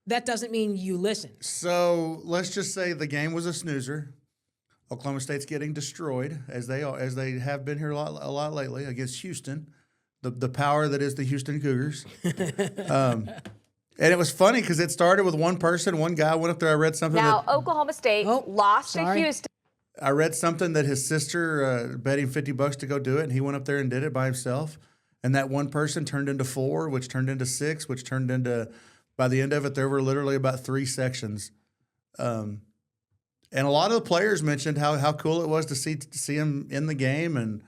That doesn't mean you listen. So let's just say the game was a snoozer. Oklahoma State's getting destroyed as they have been here a lot lately against Houston, the power that is the Houston Cougars. And it was funny because it started with one person, one guy went up there. I read something. Now, Oklahoma State lost to Houston. I read something that his sister bet him $50 to go do it, and he went up there and did it by himself. And that one person turned into 4, which turned into 6, which turned into, by the end of it, there were literally about 3 sections. And a lot of the players mentioned how cool it was to see him in the game, and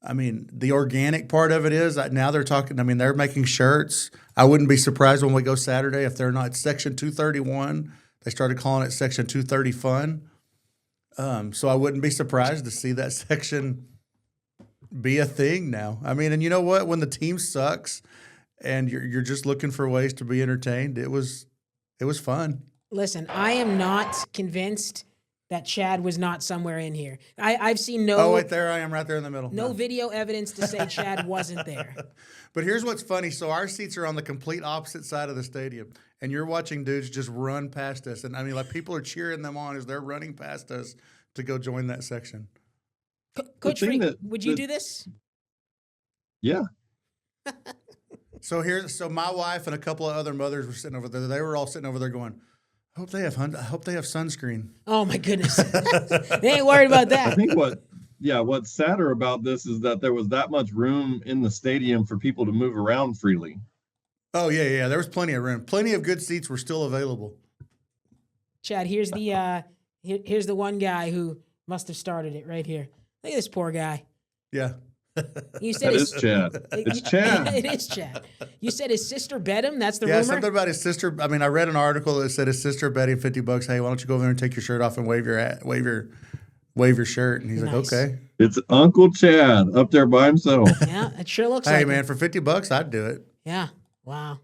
I mean, the organic part of it is now they're talking. I mean, they're making shirts. I wouldn't be surprised when we go Saturday if they're not Section 231. They started calling it Section 230 Fun. So I wouldn't be surprised to see that section be a thing now. I mean, and you know what? When the team sucks and you're just looking for ways to be entertained, it was fun. Listen, I am not convinced that Chad was not somewhere in here. I've seen no. Oh, wait, there I am, right there in the middle. No video evidence to say Chad wasn't there. But here's what's funny. So our seats are on the complete opposite side of the stadium, and you're watching dudes just run past us. And I mean, like, people are cheering them on as they're running past us to go join that section. Coach Freeman, would you do this? Yeah. So my wife and a couple of other mothers were sitting over there. They were all sitting over there going, I hope they have sunscreen. Oh my goodness. They ain't worried about that. I think what's sadder about this is that there was that much room in the stadium for people to move around freely. Oh yeah. There was plenty of room. Plenty of good seats were still available. Chad, here's the one guy who must have started it right here. Look at this poor guy. Yeah. You said That is Chad. It's Chad. It is Chad. You said his sister bet him? That's the rumor? Yeah, something about his sister. I mean, I read an article that said his sister bet him $50. Hey, why don't you go over there and take your shirt off and wave your shirt? And he's like, okay. It's Uncle Chad up there by himself. Yeah, it sure looks like Hey, it. man, for $50, I'd do it. Yeah. Wow.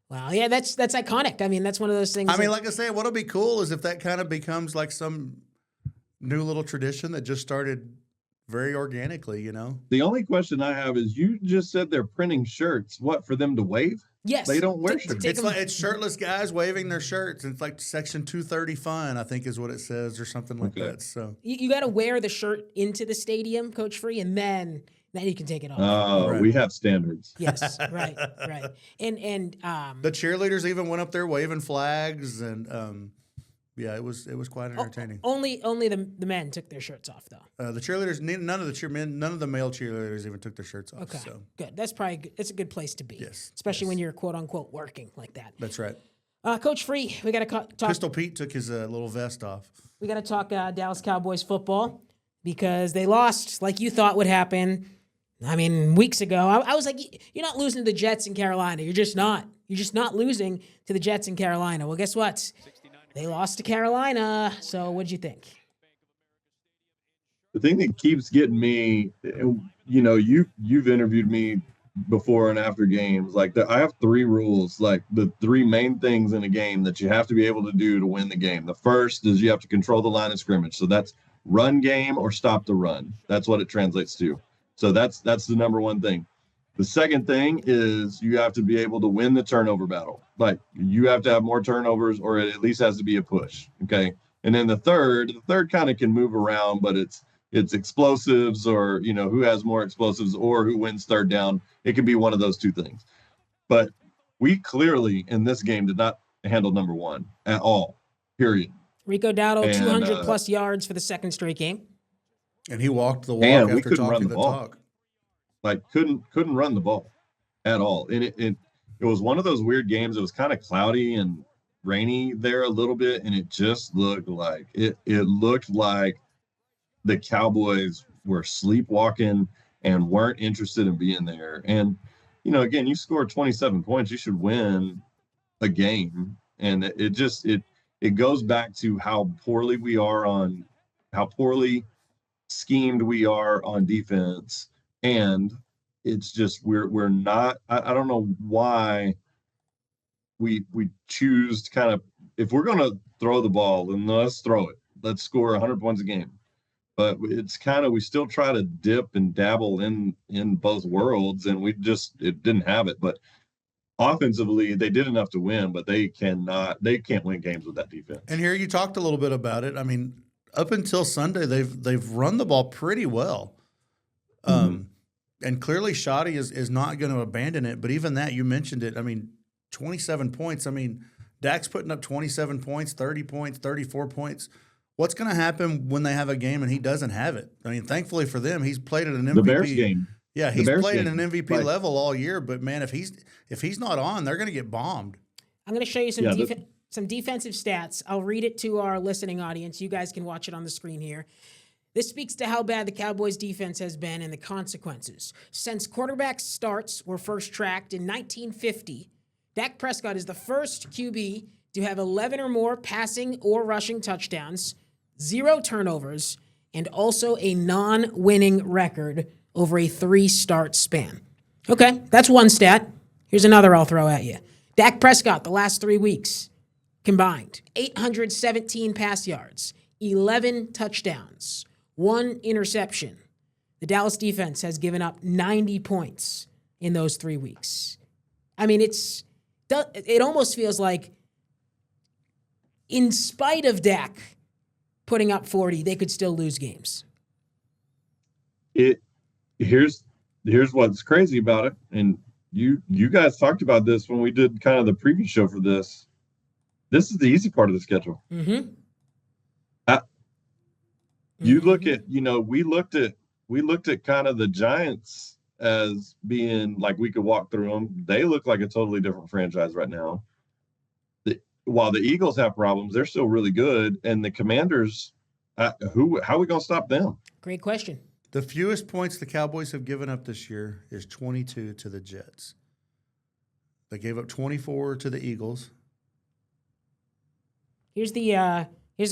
Yeah, that's iconic. I mean, that's one of those things. I mean, like I said, what'll be cool is if that kind of becomes like some new little tradition that just started very organically, you know? The only question I have is you just said they're printing shirts. What, for them to wave? Yes. They don't wear shirts. It's shirtless guys waving their shirts. It's like Section 230 Fun, I think is what it says, or something like that. So you got to wear the shirt into the stadium, Coach Free, and then you can take it off. Oh, Right. We have standards. Yes, right. And the cheerleaders even went up there waving flags, and yeah, it was quite entertaining. Only the men took their shirts off though. The cheerleaders, none of the male cheerleaders even took their shirts off. Okay, So good. That's probably good. It's a good place to be. Yes, especially when you're quote unquote working like that. that's right. Coach Free, we got to talk. Pistol Pete took his little vest off. We got to talk Dallas Cowboys football because they lost like you thought would happen. I mean, weeks ago, I was like, you're not losing to the Jets in Carolina. You're just not. You're just not losing to the Jets in Carolina. Well, guess what? They lost to Carolina. So what'd you think? The thing that keeps getting me, you know, you've interviewed me before and after games. Like, I have 3 rules, like the 3 main things in a game that you have to be able to do to win the game. The first is you have to control the line of scrimmage. So that's run game or stop the run. That's what it translates to. So that's the number one thing. The second thing is you have to be able to win the turnover battle. Like, you have to have more turnovers, or it at least has to be a push. Okay. And then the third kind of can move around, but it's explosives, or, you know, who has more explosives or who wins third down. It could be one of those 2 things. But we clearly in this game did not handle number 1 at all, period. Rico Dowdle, 200 plus yards for the second straight game. And he walked the walk after talking the talk. Like, couldn't run the ball at all. And it was one of those weird games. It was kind of cloudy and rainy there a little bit, and it just looked like it looked like the Cowboys were sleepwalking and weren't interested in being there. And, you know, again, you scored 27 points, you should win a game. And it goes back to how poorly schemed we are on defense. And it's just we're not. I don't know why we choose to kind of, if we're going to throw the ball, then let's throw it. Let's score 100 points a game. But it's kind of, we still try to dip and dabble in both worlds, and it didn't have it. But offensively, they did enough to win, but they can't win games with that defense. And here you talked a little bit about it. I mean, up until Sunday, they've run the ball pretty well. And clearly Shoddy is not going to abandon it. But even that, you mentioned it. I mean, 27 points. I mean, Dak's putting up 27 points, 30 points, 34 points. What's going to happen when they have a game and he doesn't have it? I mean, thankfully for them, he's played at an MVP. The Bears game. Yeah, he's played at an MVP level all year. But, man, if he's not on, they're going to get bombed. I'm going to show you some defensive stats. I'll read it to our listening audience. You guys can watch it on the screen here. This speaks to how bad the Cowboys' defense has been and the consequences. Since quarterback starts were first tracked in 1950, Dak Prescott is the first QB to have 11 or more passing or rushing touchdowns, 0 turnovers, and also a non-winning record over a 3-start span. Okay, that's one stat. Here's another I'll throw at you. Dak Prescott, the last 3 weeks, combined, 817 pass yards, 11 touchdowns, 1 interception. The Dallas defense has given up 90 points in those 3 weeks. I mean, it almost feels like in spite of Dak putting up 40, they could still lose games. Here's what's crazy about it, and you guys talked about this when we did kind of the preview show for this. This is the easy part of the schedule. Mm-hmm. You look at, we looked at kind of the Giants as being like we could walk through them. They look like a totally different franchise right now. While the Eagles have problems, they're still really good. And the Commanders, how are we going to stop them? Great question. The fewest points the Cowboys have given up this year is 22 to the Jets. They gave up 24 to the Eagles. Here's the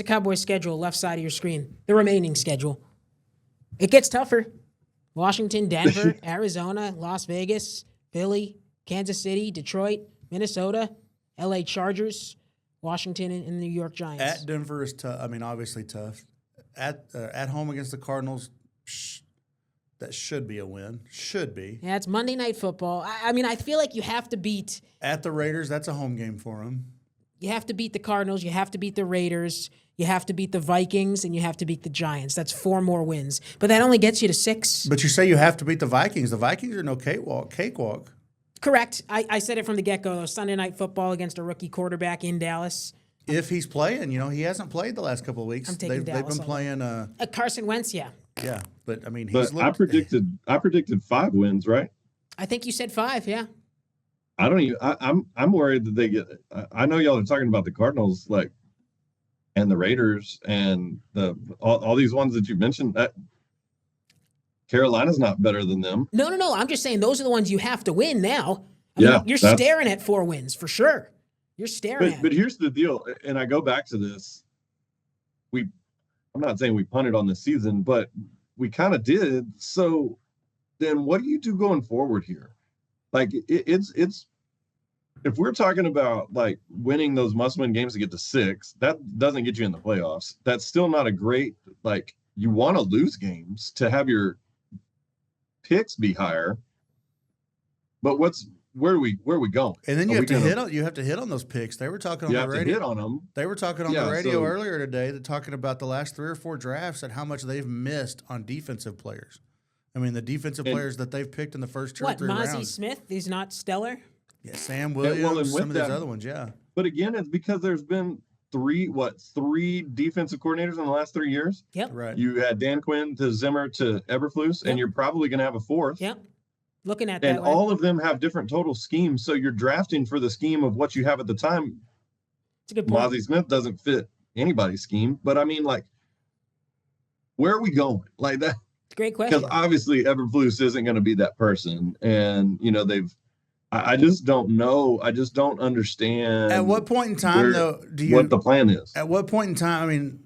Cowboys schedule, left side of your screen. The remaining schedule. It gets tougher. Washington, Denver, Arizona, Las Vegas, Philly, Kansas City, Detroit, Minnesota, LA Chargers, Washington, and the New York Giants. At Denver is tough. I mean, obviously tough. At home against the Cardinals, that should be a win. Should be. Yeah, it's Monday Night Football. I mean, I feel like you have to beat. At the Raiders, that's a home game for them. You have to beat the Cardinals. You have to beat the Raiders. You have to beat the Vikings, and you have to beat the Giants. That's 4 more wins. But that only gets you to 6. But you say you have to beat the Vikings. The Vikings are no cakewalk. Correct. I said it from the get-go. Sunday Night Football against a rookie quarterback in Dallas. If he's playing, he hasn't played the last couple of weeks. I'm taking Dallas. They've been playing. Carson Wentz, yeah. Yeah, but I mean, I predicted 5 wins, right? I think you said 5, yeah. I don't even. I'm worried that they get. I know y'all are talking about the Cardinals, and the Raiders, and all these ones that you mentioned. Carolina's not better than them. No. I'm just saying those are the ones you have to win now. I mean, you're staring at 4 wins for sure. You're staring at. But here's the deal, and I go back to this. I'm not saying we punted on this season, but we kind of did. So then, what do you do going forward here? It's if we're talking about winning those must-win games to get to 6, that doesn't get you in the playoffs. That's still not a great you want to lose games to have your picks be higher. But where are we going? And then you have to hit on those picks. They were talking on the radio. You have to hit on them. They were talking on the radio earlier today. They're talking about the last 3 or 4 drafts and how much they've missed on defensive players. I mean, the defensive players that they've picked in the first 2 or 3 rounds. Mozzie Smith? He's not stellar? Yeah, Sam Williams, some of these other ones, yeah. But again, it's because there's been 3 defensive coordinators in the last 3 years? Yep. Right. You had Dan Quinn to Zimmer to Eberflus, and you're probably going to have a 4th. Yep. Looking at that. And all of them have different total schemes, so you're drafting for the scheme of what you have at the time. It's a good point. Mozzie Smith doesn't fit anybody's scheme, but I mean, where are we going? That. Great question. Because obviously Eberflus isn't going to be that person, and I just don't know. I just don't understand. At what point in time, what the plan is? At what point in time? I mean,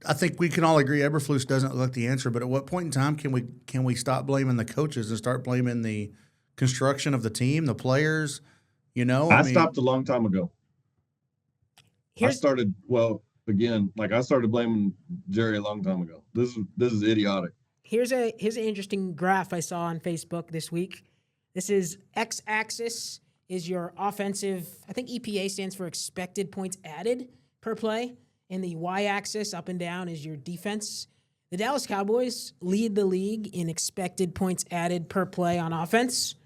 I think we can all agree Eberflus doesn't look like the answer. But at what point in time can we stop blaming the coaches and start blaming the construction of the team, the players? I stopped a long time ago. I started blaming Jerry a long time ago. This is idiotic. Here's an interesting graph I saw on Facebook this week. This is x-axis is your offensive, I think EPA stands for expected points added per play, and the y-axis up and down is your defense. The Dallas Cowboys lead the league in expected points added per play on offense,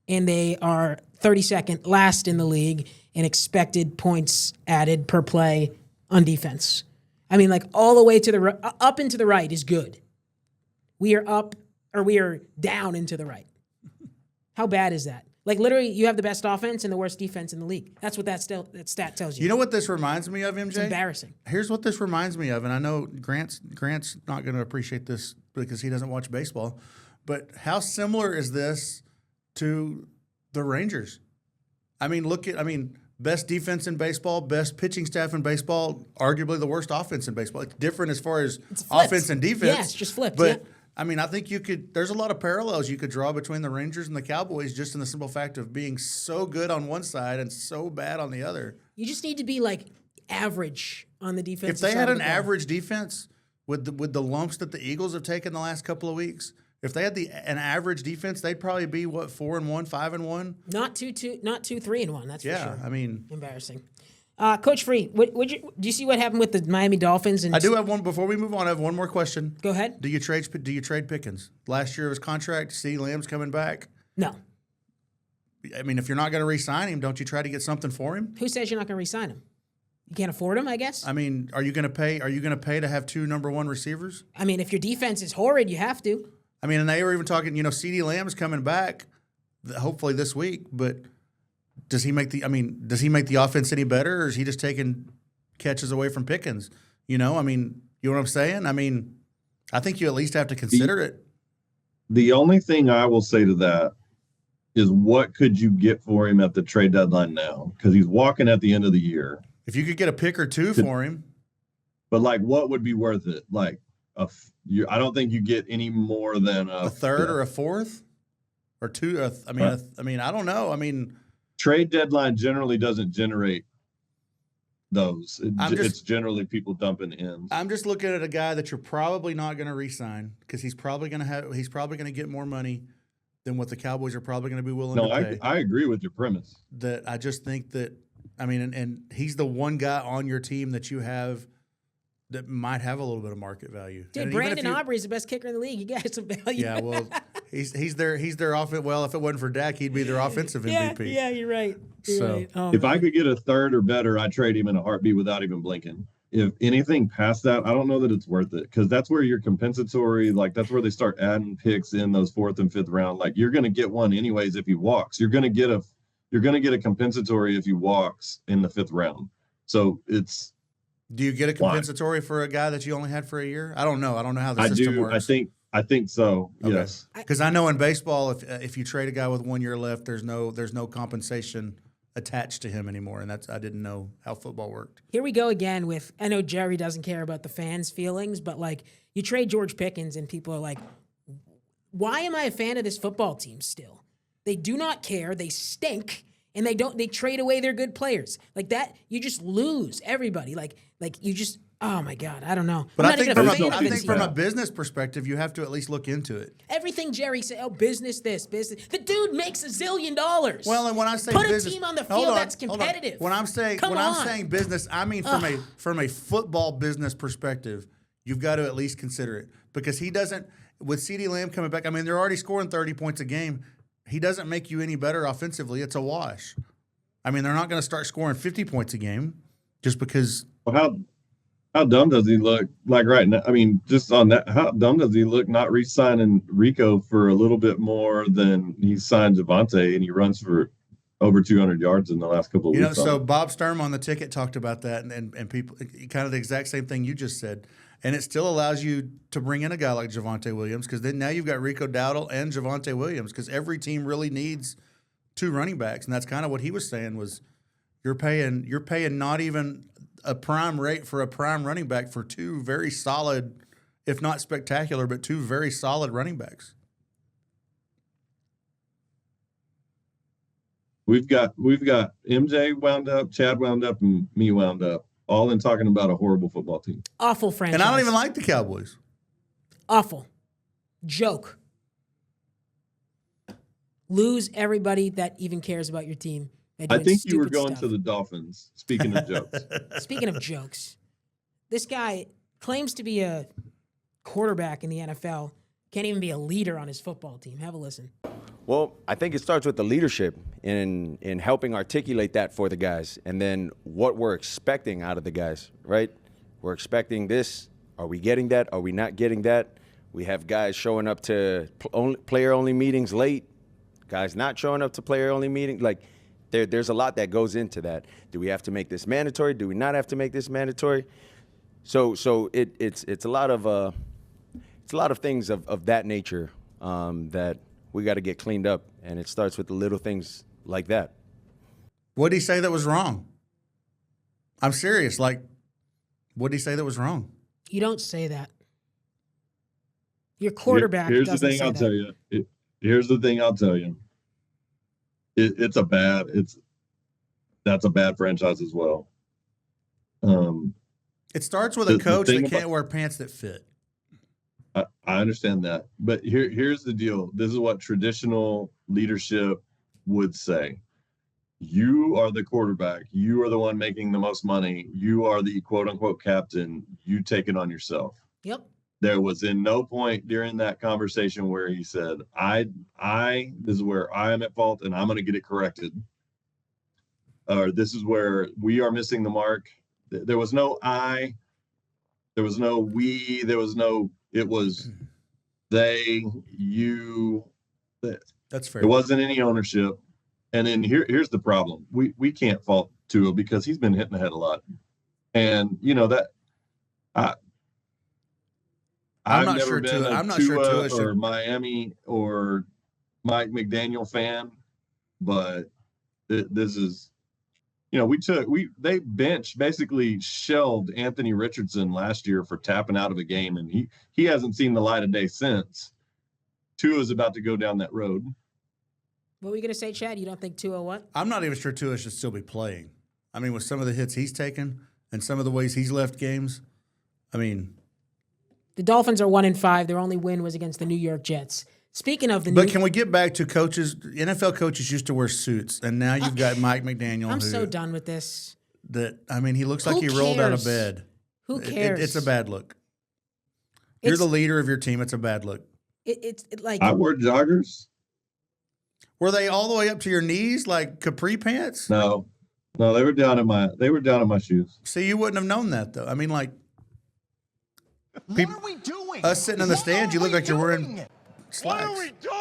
and they are 32nd last in the league in expected points added per play on defense. I mean, all the way to up and to the right is good. We are up, or we are down and to the right. How bad is that? Like, literally, you have the best offense and the worst defense in the league. That's what that stat tells you. You know what this reminds me of, MJ? It's embarrassing. Here's what this reminds me of, and I know Grant's not going to appreciate this because he doesn't watch baseball, but how similar is this to the Rangers? I mean, best defense in baseball, best pitching staff in baseball, arguably the worst offense in baseball. It's different as far as offense and defense. Yeah, it's just flipped. But yeah. I mean, I think there's a lot of parallels you could draw between the Rangers and the Cowboys just in the simple fact of being so good on one side and so bad on the other. You just need to be like average on the defense. If they had an average defense with the lumps that the Eagles have taken the last couple of weeks, if they had an average defense, they'd probably be 4-1, 5-1. Not 2-3-1. That's for sure. Yeah, I mean, embarrassing. Coach Free, do you see what happened with the Miami Dolphins? And I do have one. Before we move on, I have one more question. Go ahead. Do you trade Pickens? Last year of his contract, CeeDee Lamb's coming back. No. I mean, if you're not going to re-sign him, don't you try to get something for him? Who says you're not going to re-sign him? You can't afford him, I guess. I mean, are you going to pay? Are you going to pay to have 2 number 1 receivers? I mean, if your defense is horrid, you have to. I mean, and they were even talking. CeeDee Lamb's coming back, hopefully this week, but. Does he make the offense any better, or is he just taking catches away from Pickens? You know what I'm saying? I mean, I think you at least have to consider it. The only thing I will say to that is, what could you get for him at the trade deadline now? Because he's walking at the end of the year. If you could get a pick or 2 for him. But, like, what would be worth it? Like, I don't think you get any more than a third or a fourth or 2. I don't know. I mean, trade deadline generally doesn't generate those. It's generally people dumping ends. I'm just looking at a guy that you're probably not going to re-sign because he's probably going to get more money than what the Cowboys are probably going to be willing to pay. I agree with your premise. That I just think that and he's the one guy on your team that you have that might have a little bit of market value. Dude, Brandon Aubrey's the best kicker in the league. You got some value. Yeah, well, he's their offense. Well, if it wasn't for Dak, he'd be their offensive MVP. Yeah, you're right. Right. Oh, if I could get a third or better, I'd trade him in a heartbeat without even blinking. If anything past that, I don't know that it's worth it, because that's where you're compensatory. Like, that's where they start adding picks in those 4th and 5th round. Like, you're going to get one anyways if he walks. You're going to get a compensatory if he walks in the 5th round. So it's. Do you get a compensatory for a guy that you only had for a year? I don't know. I don't know how the system works. I think so. Okay. Yes. Because I know in baseball, if you trade a guy with 1 year left, there's no compensation attached to him anymore, and I didn't know how football worked. Here we go again with, I know Jerry doesn't care about the fans' feelings, but like, you trade George Pickens and people are like, why am I a fan of this football team still? They do not care. They stink. And they trade away their good players. Like that, you just lose everybody. Like you just, oh my God, I don't know. But I think from a business perspective, you have to at least look into it. Everything Jerry said, business this, business. The dude makes $1 zillion. Well, and when I say put business, a team on the field that's competitive. When I'm saying business, I mean from a football business perspective, you've got to at least consider it, because he doesn't. With CeeDee Lamb coming back, I mean, they're already scoring 30 points a game. He doesn't make you any better offensively. It's a wash. I mean, they're not going to start scoring 50 points a game just because. Well, how dumb does he look? Like right now, I mean, just on that, how dumb does he look not re-signing Rico for a little bit more than he signed Javonte, and he runs for over 200 yards in the last couple of weeks? So Bob Sturm on the ticket talked about that, and people kind of the exact same thing you just said. And it still allows you to bring in a guy like Javonte Williams, because then now you've got Rico Dowdle and Javonte Williams, because every team really needs 2 running backs, and that's kind of what he was saying was you're paying not even a prime rate for a prime running back for 2 very solid, if not spectacular, but 2 very solid running backs. We've got MJ wound up, Chad wound up, and me wound up. All in talking about a horrible football team. Awful franchise. And I don't even like the Cowboys. Awful. Joke. Lose everybody that even cares about your team. I think you were going to the Dolphins, speaking of jokes. Speaking of jokes, this guy claims to be a quarterback in the NFL. Can't even be a leader on his football team. Have a listen. Well, I think it starts with the leadership in helping articulate that for the guys, and then what we're expecting out of the guys, right? We're expecting this. Are we getting that? Are we not getting that? We have guys showing up to player-only meetings late. guys not showing up to player-only meeting. Like, there's a lot that goes into that. Do we have to make this mandatory? Do we not have to make this mandatory? So it's a lot of things of that nature that we got to get cleaned up, and it starts with the little things like that. What did he say that was wrong? I'm serious. Like, what did he say that was wrong? You don't say that. Your quarterback Here's doesn't the thing say I'll that. tell you. Here's the thing I'll tell you. That's a bad franchise as well. It starts with a coach that can't wear pants that fit. I understand that, but here's the deal. This is what traditional leadership would say. You are the quarterback. You are the one making the most money. You are the quote unquote captain. You take it on yourself. Yep. There was in no point during that conversation where he said, this is where I am at fault and I'm going to get it corrected. Or this is where we are missing the mark. There was no I, there was no we, it was they, you. That's fair. There wasn't any ownership. And then here's the problem. We can't fault Tua because he's been hit in the head a lot. And that I've never been a Tua or Miami or Mike McDaniel fan, but this is, they basically shelved Anthony Richardson last year for tapping out of a game, and he hasn't seen the light of day since. Tua is about to go down that road. What were you going to say, Chad? You don't think 2-0 I'm not even sure Tua should still be playing. I mean, with some of the hits he's taken and some of the ways he's left games, I mean. The Dolphins are 1-5. Their only win was against the New York Jets. Speaking of But can we get back to coaches? NFL coaches used to wear suits, and now you've got Mike McDaniel. I'm so done with this. He looks like he rolled out of bed. Who cares? It's a bad look. You're the leader of your team. It's a bad look. It's like I wore joggers. Were they all the way up to your knees, like capri pants? No, they were down in my shoes. See, you wouldn't have known that though. I mean, like, what are we doing? Us sitting in the stands, you look like you're wearing slacks. What are we doing?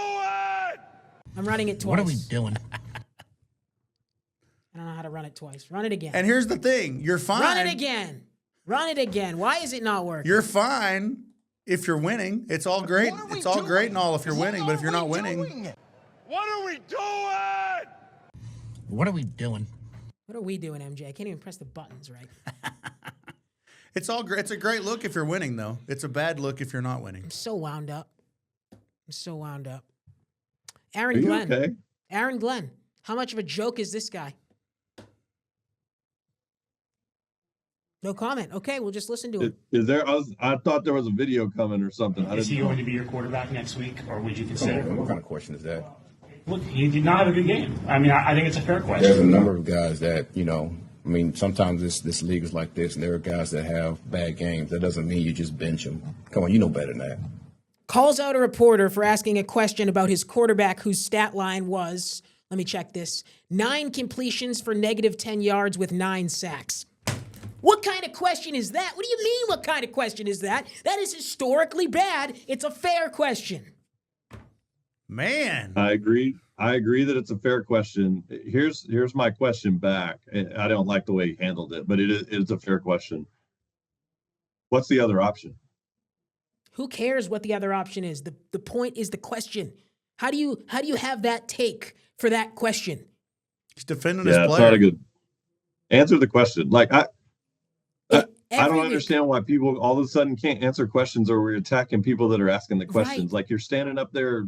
I'm running it twice. What are we doing? I don't know how to run it twice. Run it again. And here's the thing: you're fine. Run it again. Run it again. Why is it not working? You're fine if you're winning. It's all great. It's all great and all if you're winning, but if you're not winning. What are we doing? What are we doing? What are we doing, MJ? I can't even press the buttons right. It's all great. It's a great look if you're winning, though. It's a bad look if you're not winning. I'm so wound up. Aaron Glenn. Okay? Aaron Glenn. How much of a joke is this guy? No comment. Okay, we'll just listen to him. Is there? I thought there was a video coming or something. Is he going to be your quarterback next week, or would you consider? What kind of question is that? Look, he did not have a good game. I mean, I think it's a fair question. There's a number of guys that, sometimes this league is like this, and there are guys that have bad games. That doesn't mean you just bench them. Come on, you know better than that. Calls out a reporter for asking a question about his quarterback whose stat line was, let me check this, 9 completions for negative 10 yards with 9 sacks. What kind of question is that? What do you mean, what kind of question is that? That is historically bad. It's a fair question. Man. I agree that it's a fair question. Here's my question back. I don't like the way he handled it, but it's a fair question. What's the other option? Who cares what the other option is? The point is the question. How do you have that take for that question? He's defending his player. It's not a good answer the question. Like I don't understand why people all of a sudden can't answer questions, or we're attacking people that are asking the questions. Right. Like you're standing up there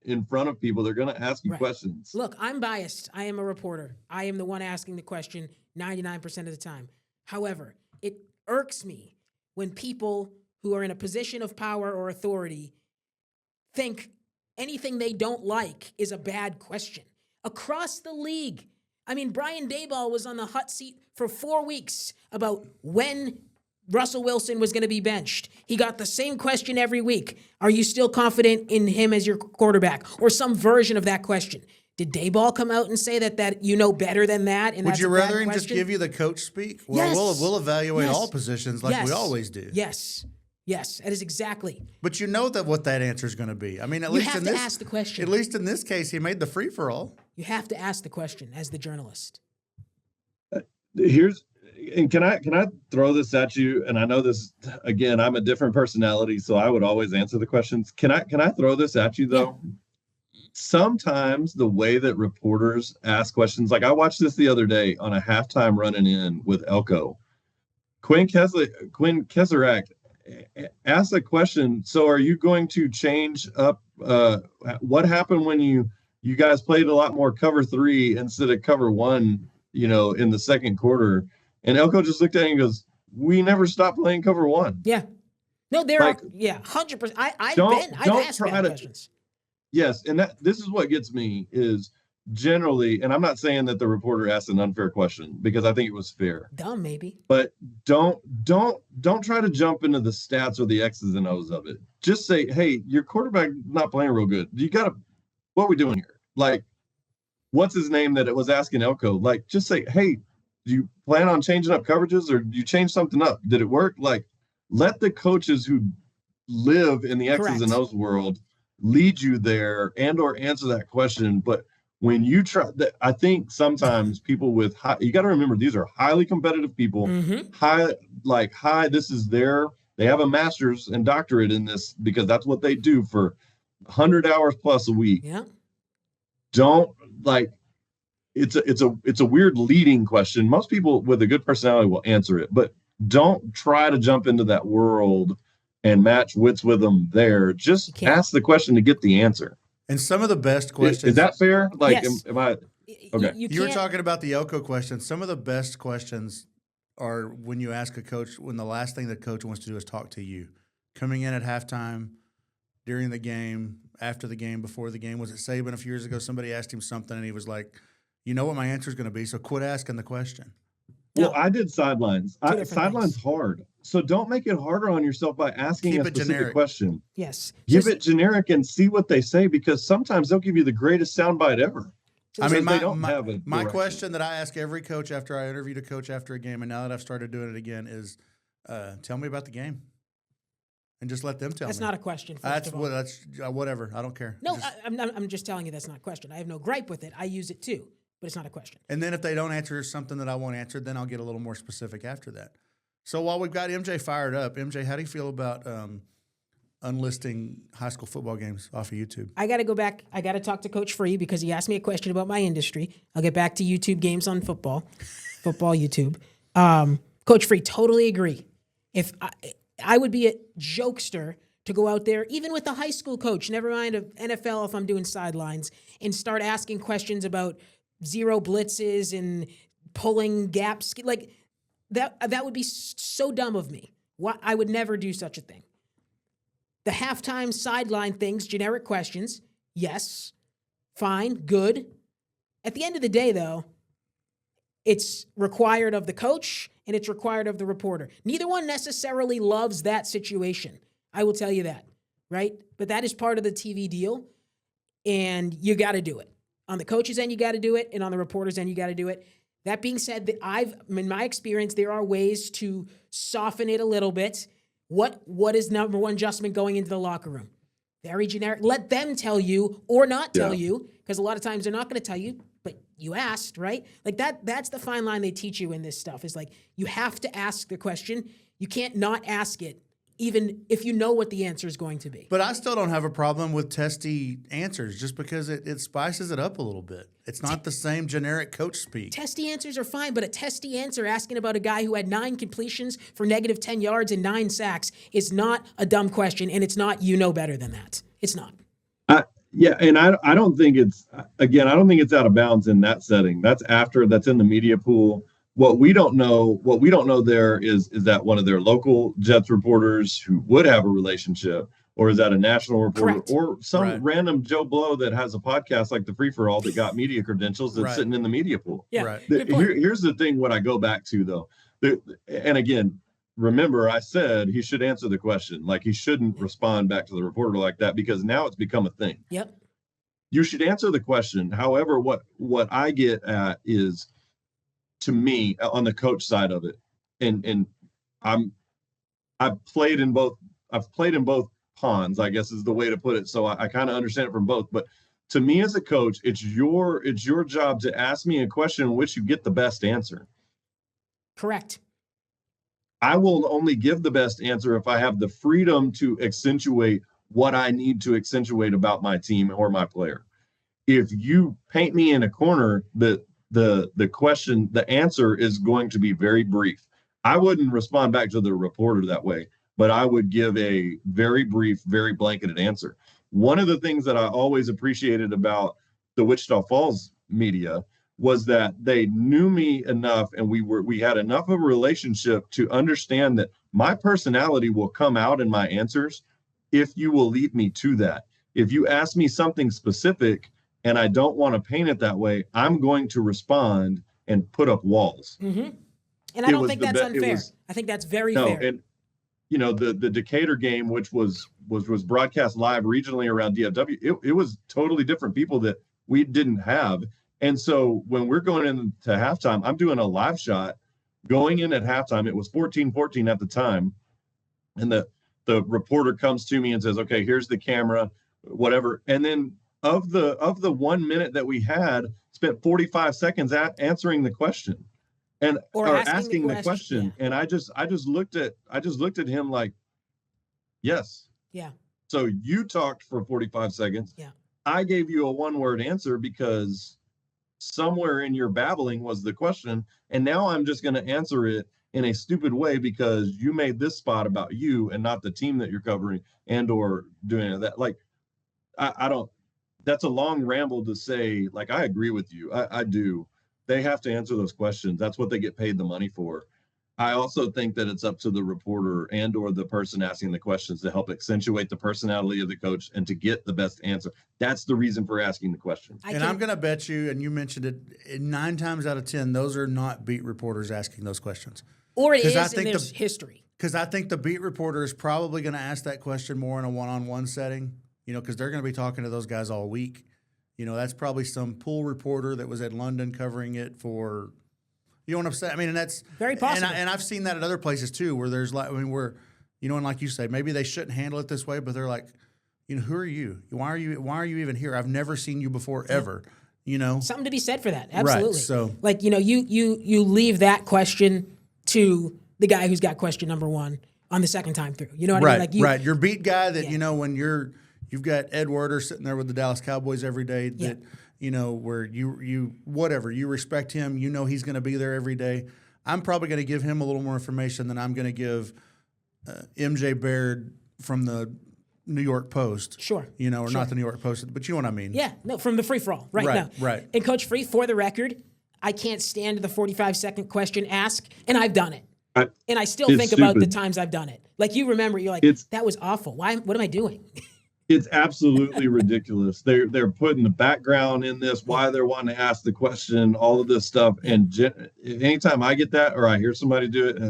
in front of people, they're going to ask you questions. Look, I'm biased. I am a reporter. I am the one asking the question 99% of the time. However, it irks me when people who are in a position of power or authority think anything they don't like is a bad question. Across the league, I mean, Brian Daboll was on the hot seat for 4 weeks about when Russell Wilson was going to be benched. He got the same question every week. Are you still confident in him as your quarterback? Or some version of that question. Did Daboll come out and say that you know better than that? And would that's you a bad rather him just question? give you the coach speak? Well, Yes. we'll evaluate Yes. all positions like we always do. Yes. Yes, that is exactly. But you know that what that answer is going to be. I mean, You have to ask the question. At least in this case, he made the free-for-all. You have to ask the question as the journalist. Can I throw this at you? And I know this, again, I'm a different personality, so I would always answer the questions. Can I throw this at you though? Yeah. Sometimes the way that reporters ask questions, like I watched this the other day on a halftime running in with Elko. Quinn Keserac asked a question. So are you going to change up what happened when you guys played a lot more cover 3 instead of cover 1, in the second quarter? And Elko just looked at it and goes, we never stopped playing cover 1. Yeah. No, there are 100%. I've asked questions. Yes, and this is what gets me is generally, and I'm not saying that the reporter asked an unfair question because I think it was fair. Dumb, maybe. But don't try to jump into the stats or the X's and O's of it. Just say, hey, your quarterback not playing real good. What are we doing here? Like, what's his name that it was asking Elko? Like, just say, hey, do you plan on changing up coverages or do you change something up? Did it work? Like, let the coaches who live in the X's and O's world lead you there and or answer that question. But when you try that, I think sometimes people with you got to remember, these are highly competitive people, they have a master's and doctorate in this because that's what they do for 100 hours plus a week. Yeah. It's a weird leading question. Most people with a good personality will answer it, but don't try to jump into that world and match wits with them there. Just ask the question to get the answer. And some of the best questions. Is that fair? Like, yes. am I? Okay. You were talking about the Elko question. Some of the best questions are when you ask a coach, when the last thing the coach wants to do is talk to you. Coming in at halftime, during the game, after the game, before the game. Was it Saban a few years ago? Somebody asked him something and he was like, you know what my answer is going to be, so quit asking the question. Well, I did sidelines. Sidelines hard. So don't make it harder on yourself by asking a specific question. Yes. Give it generic and see what they say, because sometimes they'll give you the greatest soundbite ever. I mean, my question that I ask every coach after I interviewed a coach after a game, and now that I've started doing it again, is tell me about the game. And just let them tell me. That's not a question. That's whatever. I don't care. No, I'm just telling you that's not a question. I have no gripe with it. I use it too, but it's not a question. And then if they don't answer something that I want answered, then I'll get a little more specific after that. So while we've got MJ fired up, MJ, how do you feel about unlisting high school football games off of YouTube? I got to go back. I got to talk to Coach Free because he asked me a question about my industry. I'll get back to YouTube games on football YouTube. Coach Free, totally agree. If I would be a jokester to go out there, even with a high school coach, never mind an NFL if I'm doing sidelines, and start asking questions about zero blitzes and pulling gaps. Like, that would be so dumb of me. I would never do such a thing. The halftime sideline things, generic questions, yes, fine, good. At the end of the day, though, it's required of the coach and it's required of the reporter. Neither one necessarily loves that situation. I will tell you that, right? But that is part of the TV deal, and you got to do it. On the coach's end, you got to do it, and on the reporter's end, you got to do it. That being said, in my experience, there are ways to soften it a little bit. What is number one adjustment going into the locker room? Very generic. Let them tell you or not tell you, because a lot of times they're not going to tell you, but you asked, right? Like that's the fine line they teach you in this stuff, is like you have to ask the question. You can't not ask it, even if you know what the answer is going to be. But I still don't have a problem with testy answers just because it spices it up a little bit. It's not the same generic coach speak. Testy answers are fine, but a testy answer asking about a guy who had 9 completions for negative 10 yards and 9 sacks is not a dumb question, and it's not better than that. It's not. Yeah, and I don't think it's out of bounds in that setting. That's in the media pool. What we don't know there is that one of their local Jets reporters who would have a relationship, or is that a national reporter, or some random Joe Blow that has a podcast like the Free-for-All that got media credentials that's sitting in the media pool. Yeah. Right. Here's the thing, what I go back to though, and again, remember I said he should answer the question. Like, he shouldn't respond back to the reporter like that, because now it's become a thing. Yep. You should answer the question. However, what I get at is, to me, on the coach side of it, and I've played in both I've played in both ponds, I guess is the way to put it. So I kind of understand it from both. But to me as a coach, it's your job to ask me a question in which you get the best answer. Correct. I will only give the best answer if I have the freedom to accentuate what I need to accentuate about my team or my player. If you paint me in a corner, the question, the answer is going to be very brief. I wouldn't respond back to the reporter that way, but I would give a very brief, very blanketed answer. One of the things that I always appreciated about the Wichita Falls media was that they knew me enough, and we had enough of a relationship to understand that my personality will come out in my answers if you will lead me to that. If you ask me something specific and I don't want to paint it that way, I'm going to respond and put up walls. Mm-hmm. And I don't think that's unfair. I think that's very fair. And the Decatur game, which was broadcast live regionally around DFW, it was totally different people that we didn't have. And so when we're going into halftime, I'm doing a live shot going in at halftime. It was 14-14 at the time. And the reporter comes to me and says, okay, here's the camera, whatever. And then of the 1 minute that we had, spent 45 seconds answering the question or asking the question. Yeah. And I just looked at him like, yes. Yeah. So you talked for 45 seconds. Yeah. I gave you a 1-word answer because somewhere in your babbling was the question. And now I'm just going to answer it in a stupid way because you made this spot about you and not the team that you're covering and or doing that. Like, I don't, that's a long ramble to say, like, I agree with you. I do. They have to answer those questions. That's what they get paid the money for. I also think that it's up to the reporter and or the person asking the questions to help accentuate the personality of the coach and to get the best answer. That's the reason for asking the question. I'm going to bet you, and you mentioned it, 9 times out of 10, those are not beat reporters asking those questions. Or it is, and there's history. Because I think the beat reporter is probably going to ask that question more in a one-on-one setting, because they're going to be talking to those guys all week. That's probably some pool reporter that was at London covering it for – you know what I'm saying? I mean, and that's very possible. And I've seen that at other places too, where there's like, and like you say, maybe they shouldn't handle it this way, but they're like, who are you? Why are you even here? I've never seen you before ever. Something to be said for that. Absolutely. Right, so like, you leave that question to the guy who's got question number 1 on the second time through. You know what I mean? Like right. Your beat guy that when you've got Ed Werder sitting there with the Dallas Cowboys every day that. Where you whatever, you respect him, he's going to be there every day. I'm probably going to give him a little more information than I'm going to give M.J. Baird from the New York Post. Sure. Not the New York Post, but you know what I mean. Yeah, no, from the free-for-all right now. Right. And Coach Free, for the record, I can't stand the 45-second question ask, and I've done it. And I still think about the times I've done it. Like, you remember, you're like, that was awful. What am I doing? It's absolutely ridiculous. They're putting the background in this, why they're wanting to ask the question, all of this stuff. And anytime I get that or I hear somebody do it,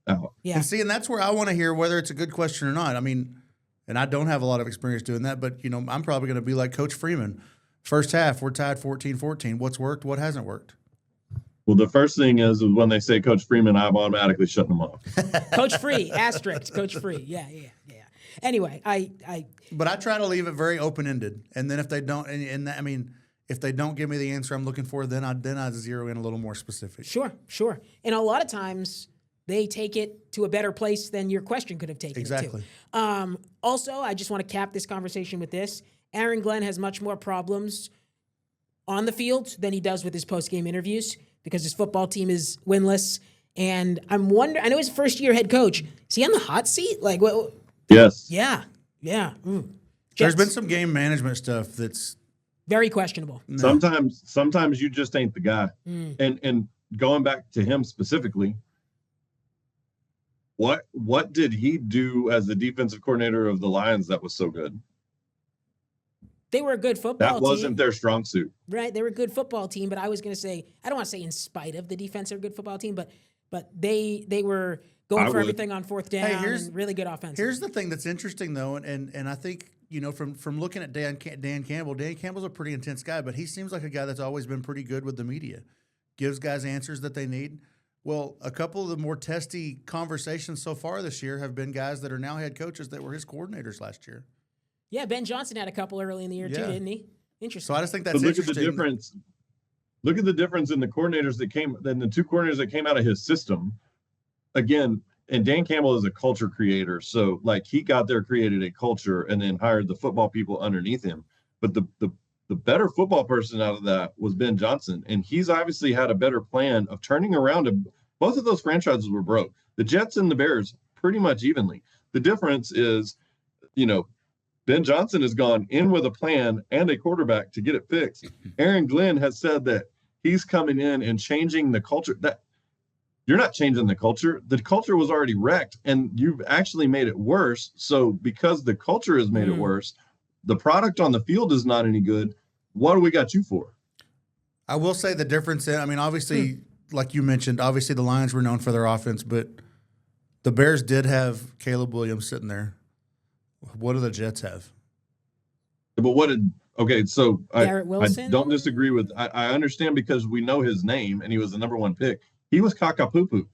out. Yeah. And that's where I want to hear whether it's a good question or not. I mean, and I don't have a lot of experience doing that, but I'm probably going to be like Coach Freeman. First half, we're tied 14-14. What's worked? What hasn't worked? Well, the first thing is when they say Coach Freeman, I'm automatically shutting them off. Coach Free, asterisk, Coach Free. Yeah. Anyway, But I try to leave it very open-ended, and then if they don't, if they don't give me the answer I'm looking for, then I zero in a little more specific. Sure. And a lot of times they take it to a better place than your question could have taken it to. Also, I just want to cap this conversation with this. Aaron Glenn has much more problems on the field than he does with his post-game interviews because his football team is winless. And I'm wondering, I know he's first-year head coach. Is he on the hot seat? Like, what? Yes. Yeah. There's been some game management stuff that's very questionable. No. Sometimes you just ain't the guy. And going back to him specifically, what did he do as the defensive coordinator of the Lions that was so good? They were a good football team. That wasn't their strong suit. Right. They were a good football team, but I was going to say, I don't want to say in spite of the defense, they're a good football team, but they were going for everything on fourth down and really good offense. Here's the thing that's interesting, though, and I think, from looking at Dan Campbell, Dan Campbell's a pretty intense guy, but he seems like a guy that's always been pretty good with the media. Gives guys answers that they need. Well, a couple of the more testy conversations so far this year have been guys that are now head coaches that were his coordinators last year. Yeah, Ben Johnson had a couple early in the year too, didn't he? Interesting. So I just think that's look interesting. At the difference. Look at the difference in the coordinators that came, then the two coordinators that came out of his system. Again, and Dan Campbell is a culture creator. So like he got there, created a culture, and then hired the football people underneath him. But the better football person out of that was Ben Johnson. And he's obviously had a better plan of turning around. Both of those franchises were broke. The Jets and the Bears pretty much evenly. The difference is, Ben Johnson has gone in with a plan and a quarterback to get it fixed. Aaron Glenn has said that he's coming in and changing the culture. That you're not changing the culture. The culture was already wrecked, and you've actually made it worse. So because the culture has made it worse, the product on the field is not any good. What do we got you for? I will say the difference obviously, like you mentioned, obviously the Lions were known for their offense, but the Bears did have Caleb Williams sitting there. What do the Jets have? But so I don't disagree with. I understand because we know his name and he was the number one pick. He was Kakapoo.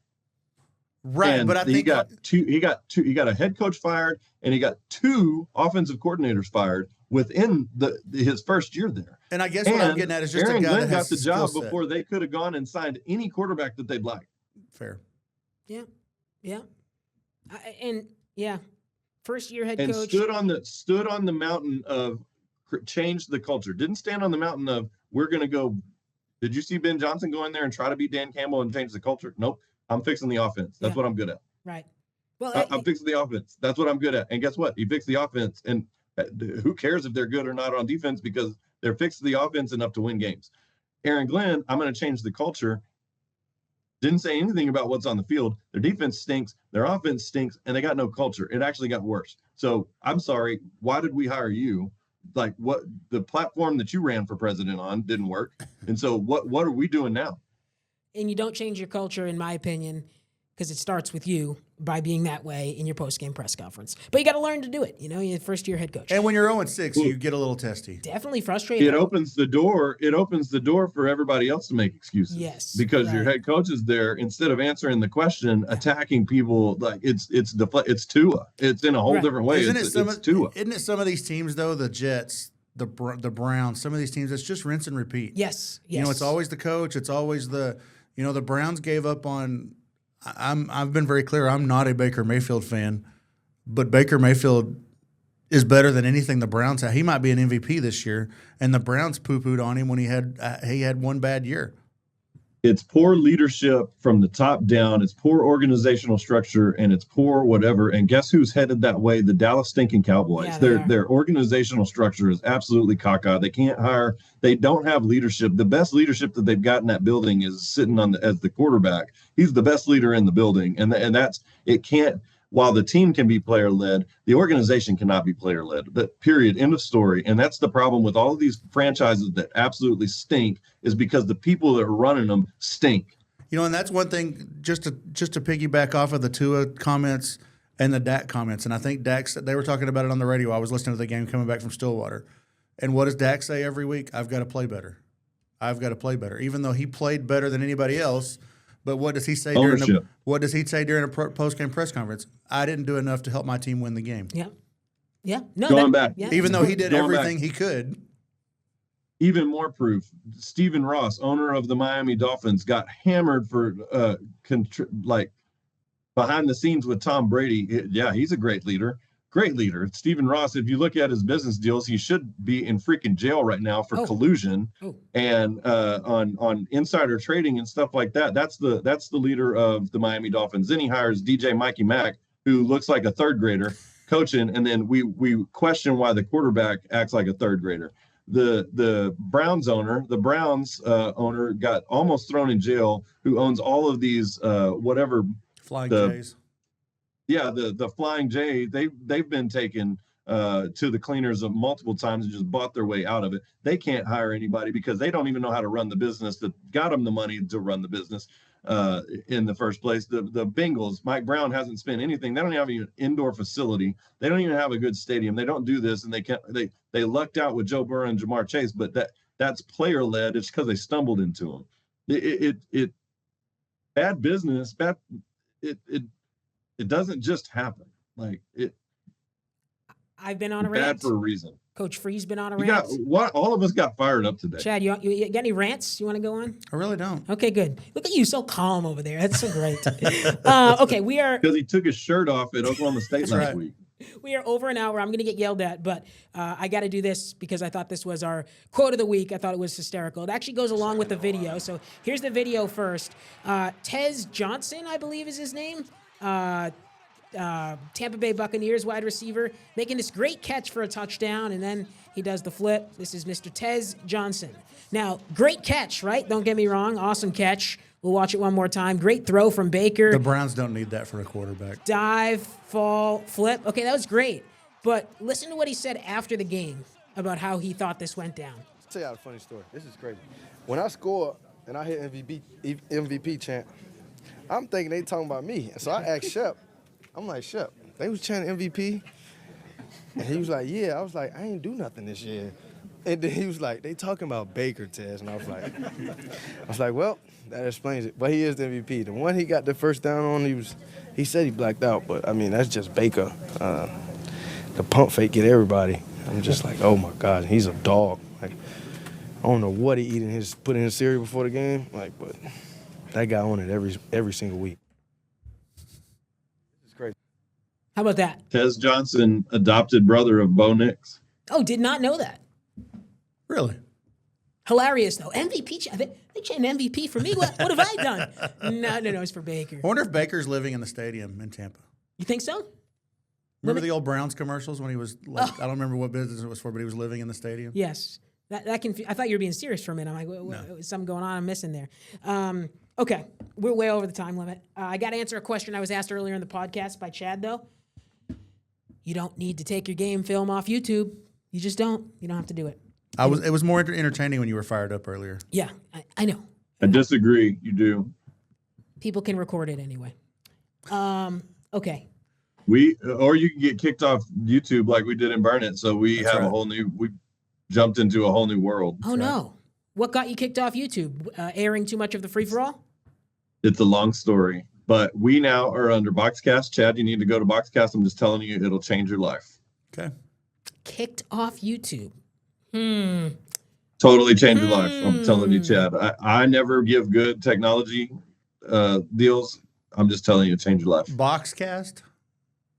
Right, and but I think he got a head coach fired and he got two offensive coordinators fired within his first year there. And I guess what I'm getting at is just Aaron a guy Glenn that has got the job set. before they could have gone and signed any quarterback that they'd like. Fair. Yeah. First year head and coach. stood on the mountain of change the culture. Didn't stand on the mountain of we're going to go. Did you see Ben Johnson go in there and try to beat Dan Campbell and change the culture? Nope. I'm fixing the offense. That's what I'm good at. Right. Well, I'm fixing the offense. That's what I'm good at. And guess what? He fixed the offense. And who cares if they're good or not on defense because they're fixing the offense enough to win games. Aaron Glenn, I'm going to change the culture. Didn't say anything about what's on the field. Their defense stinks. Their offense stinks. And they got no culture. It actually got worse. So I'm sorry. Why did we hire you? Like what the platform that you ran for president on didn't work. And so what are we doing now? And you don't change your culture, in my opinion, because it starts with you by being that way in your post-game press conference. But you got to learn to do it. You're first-year head coach. And when you're 0-6, you get a little testy. Definitely frustrating. It opens the door. It opens the door for everybody else to make excuses. Yes, because your head coach is there instead of answering the question, attacking people like it's Tua. It's in a whole different way. It's Tua. Isn't it some of these teams though? The Jets, the Browns, some of these teams. It's just rinse and repeat. Yes. It's always the coach. It's always the Browns gave up on. I've been very clear. I'm not a Baker Mayfield fan, but Baker Mayfield is better than anything the Browns have. He might be an MVP this year, and the Browns poo-pooed on him when he had one bad year. It's poor leadership from the top down. It's poor organizational structure, and it's poor whatever. And guess who's headed that way? The Dallas stinking Cowboys. Yeah, their organizational structure is absolutely caca. They can't hire. They don't have leadership. The best leadership that they've got in that building is sitting as the quarterback. He's the best leader in the building, and that's it. Can't. While the team can be player-led, the organization cannot be player-led. But period, end of story. And that's the problem with all of these franchises that absolutely stink is because the people that are running them stink. And that's one thing, just to piggyback off of the Tua comments and the Dak comments. And I think Dak said, they were talking about it on the radio. I was listening to the game coming back from Stillwater. And what does Dak say every week? I've got to play better. I've got to play better. Even though he played better than anybody else. But what does he say during a post-game press conference? I didn't do enough to help my team win the game. Yeah. Going back. Yeah. Even though he did everything he could. Even more proof. Stephen Ross, owner of the Miami Dolphins, got hammered for behind the scenes with Tom Brady. He's a great leader. Great leader. Stephen Ross, if you look at his business deals, he should be in freaking jail right now for collusion and on insider trading and stuff like that. That's the leader of the Miami Dolphins. Then he hires DJ Mikey Mack, who looks like a third grader coaching, and then we question why the quarterback acts like a third grader. The Browns owner got almost thrown in jail, who owns all of these Flying Jays. Yeah, the Flying J, they've been taken to the cleaners of multiple times and just bought their way out of it. They can't hire anybody because they don't even know how to run the business that got them the money to run the business in the first place. The Bengals, Mike Brown hasn't spent anything. They don't have an indoor facility. They don't even have a good stadium. They don't do this, and they lucked out with Joe Burrow and Jamar Chase, but that's player led. It's because they stumbled into them. bad business, it doesn't just happen. Like I've been on a bad rant. for a reason. Coach Free's been on a rant. All of us got fired up today. Chad, you got any rants you want to go on? I really don't. Okay, good. Look at you, so calm over there. That's so great. Okay, we are Because he took his shirt off at Oklahoma State last week. We are over an hour. I'm going to get yelled at, but I got to do this because I thought this was our quote of the week. I thought it was hysterical. It actually goes along with the video. So here's the video first. Tez Johnson, I believe is his name. Tampa Bay Buccaneers wide receiver, making this great catch for a touchdown, and then he does the flip. This is Mr. Tez Johnson. Now, great catch, right? Don't get me wrong. Awesome catch. We'll watch it one more time. Great throw from Baker. The Browns don't need that for a quarterback. Dive, fall, flip. Okay, that was great. But listen to what he said after the game about how he thought this went down. I'll tell you a funny story. This is crazy. When I score and I hit MVP chant, I'm thinking they talking about me. So I asked Shep. I'm like, Shep, they was chanting MVP? And he was like, yeah. I was like, I ain't do nothing this year. And then he was like, they talking about Baker, Tez. And I was like, well, that explains it. But he is the MVP. The one he got the first down on, he said he blacked out. But, I mean, that's just Baker. The pump fake get everybody. I'm just like, oh, my God, he's a dog. Like, I don't know what he put in his cereal before the game. Like, but that guy on it every single week. It's crazy. How about that? Tez Johnson, adopted brother of Bo Nix. Oh, did not know that. Really? Hilarious, though. MVP. They changed MVP for me. What have I done? No, it's for Baker. I wonder if Baker's living in the stadium in Tampa. You think so? Remember the old Browns commercials when he was like, I don't remember what business it was for, but he was living in the stadium? Yes. That I thought you were being serious for a minute. I'm like, no. Something going on I'm missing there. Okay, we're way over the time limit. I got to answer a question I was asked earlier in the podcast by Chad, though. You don't need to take your game film off YouTube. You just don't. You don't have to do it. It was more entertaining when you were fired up earlier. Yeah, I know. I disagree. You do. People can record it anyway. Okay. Or you can get kicked off YouTube like we did in Burn It. So we we jumped into a whole new world. Oh, no. What got you kicked off YouTube? Airing too much of the free-for-all? It's a long story. But we now are under Boxcast. Chad, you need to go to Boxcast. I'm just telling you, it'll change your life. Okay. Kicked off YouTube. Totally change your life. I'm telling you, Chad. I never give good technology deals. I'm just telling you, change your life. Boxcast?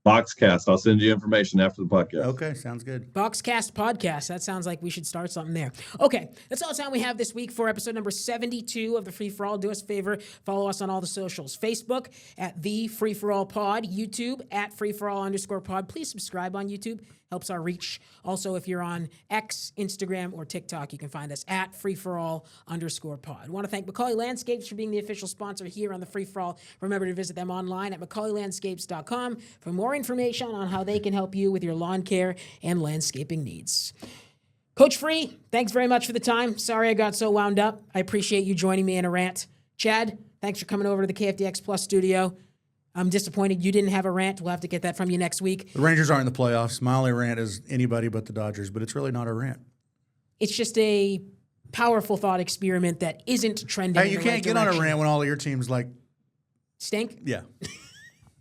Boxcast. I'll send you information after the podcast. Okay, sounds good. Boxcast podcast. That sounds like we should start something there. Okay, that's all the time we have this week for episode number 72 of the Free For All. Do us a favor, follow us on all the socials. Facebook at the Free For All Pod, YouTube at Free4All_pod. Please subscribe on YouTube. Helps our reach. Also, if you're on X, Instagram, or TikTok, you can find us at Free4All_pod. I want to thank Macaulay Landscapes for being the official sponsor here on the Free For All. Remember to visit them online at MacaulayLandscapes.com for more information on how they can help you with your lawn care and landscaping needs. Coach Free, thanks very much for the time. Sorry I got so wound up. I appreciate you joining me in a rant. Chad, thanks for coming over to the KFDX Plus studio. I'm disappointed you didn't have a rant. We'll have to get that from you next week. The Rangers aren't in the playoffs. My only rant is anybody but the Dodgers, but it's really not a rant. It's just a powerful thought experiment that isn't trending. Hey, you can't get on a rant when all of your teams stink? Yeah.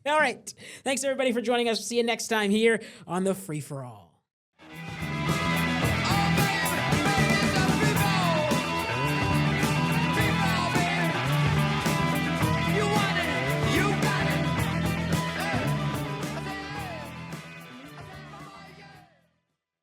All right. Thanks, everybody, for joining us. See you next time here on the Free For All.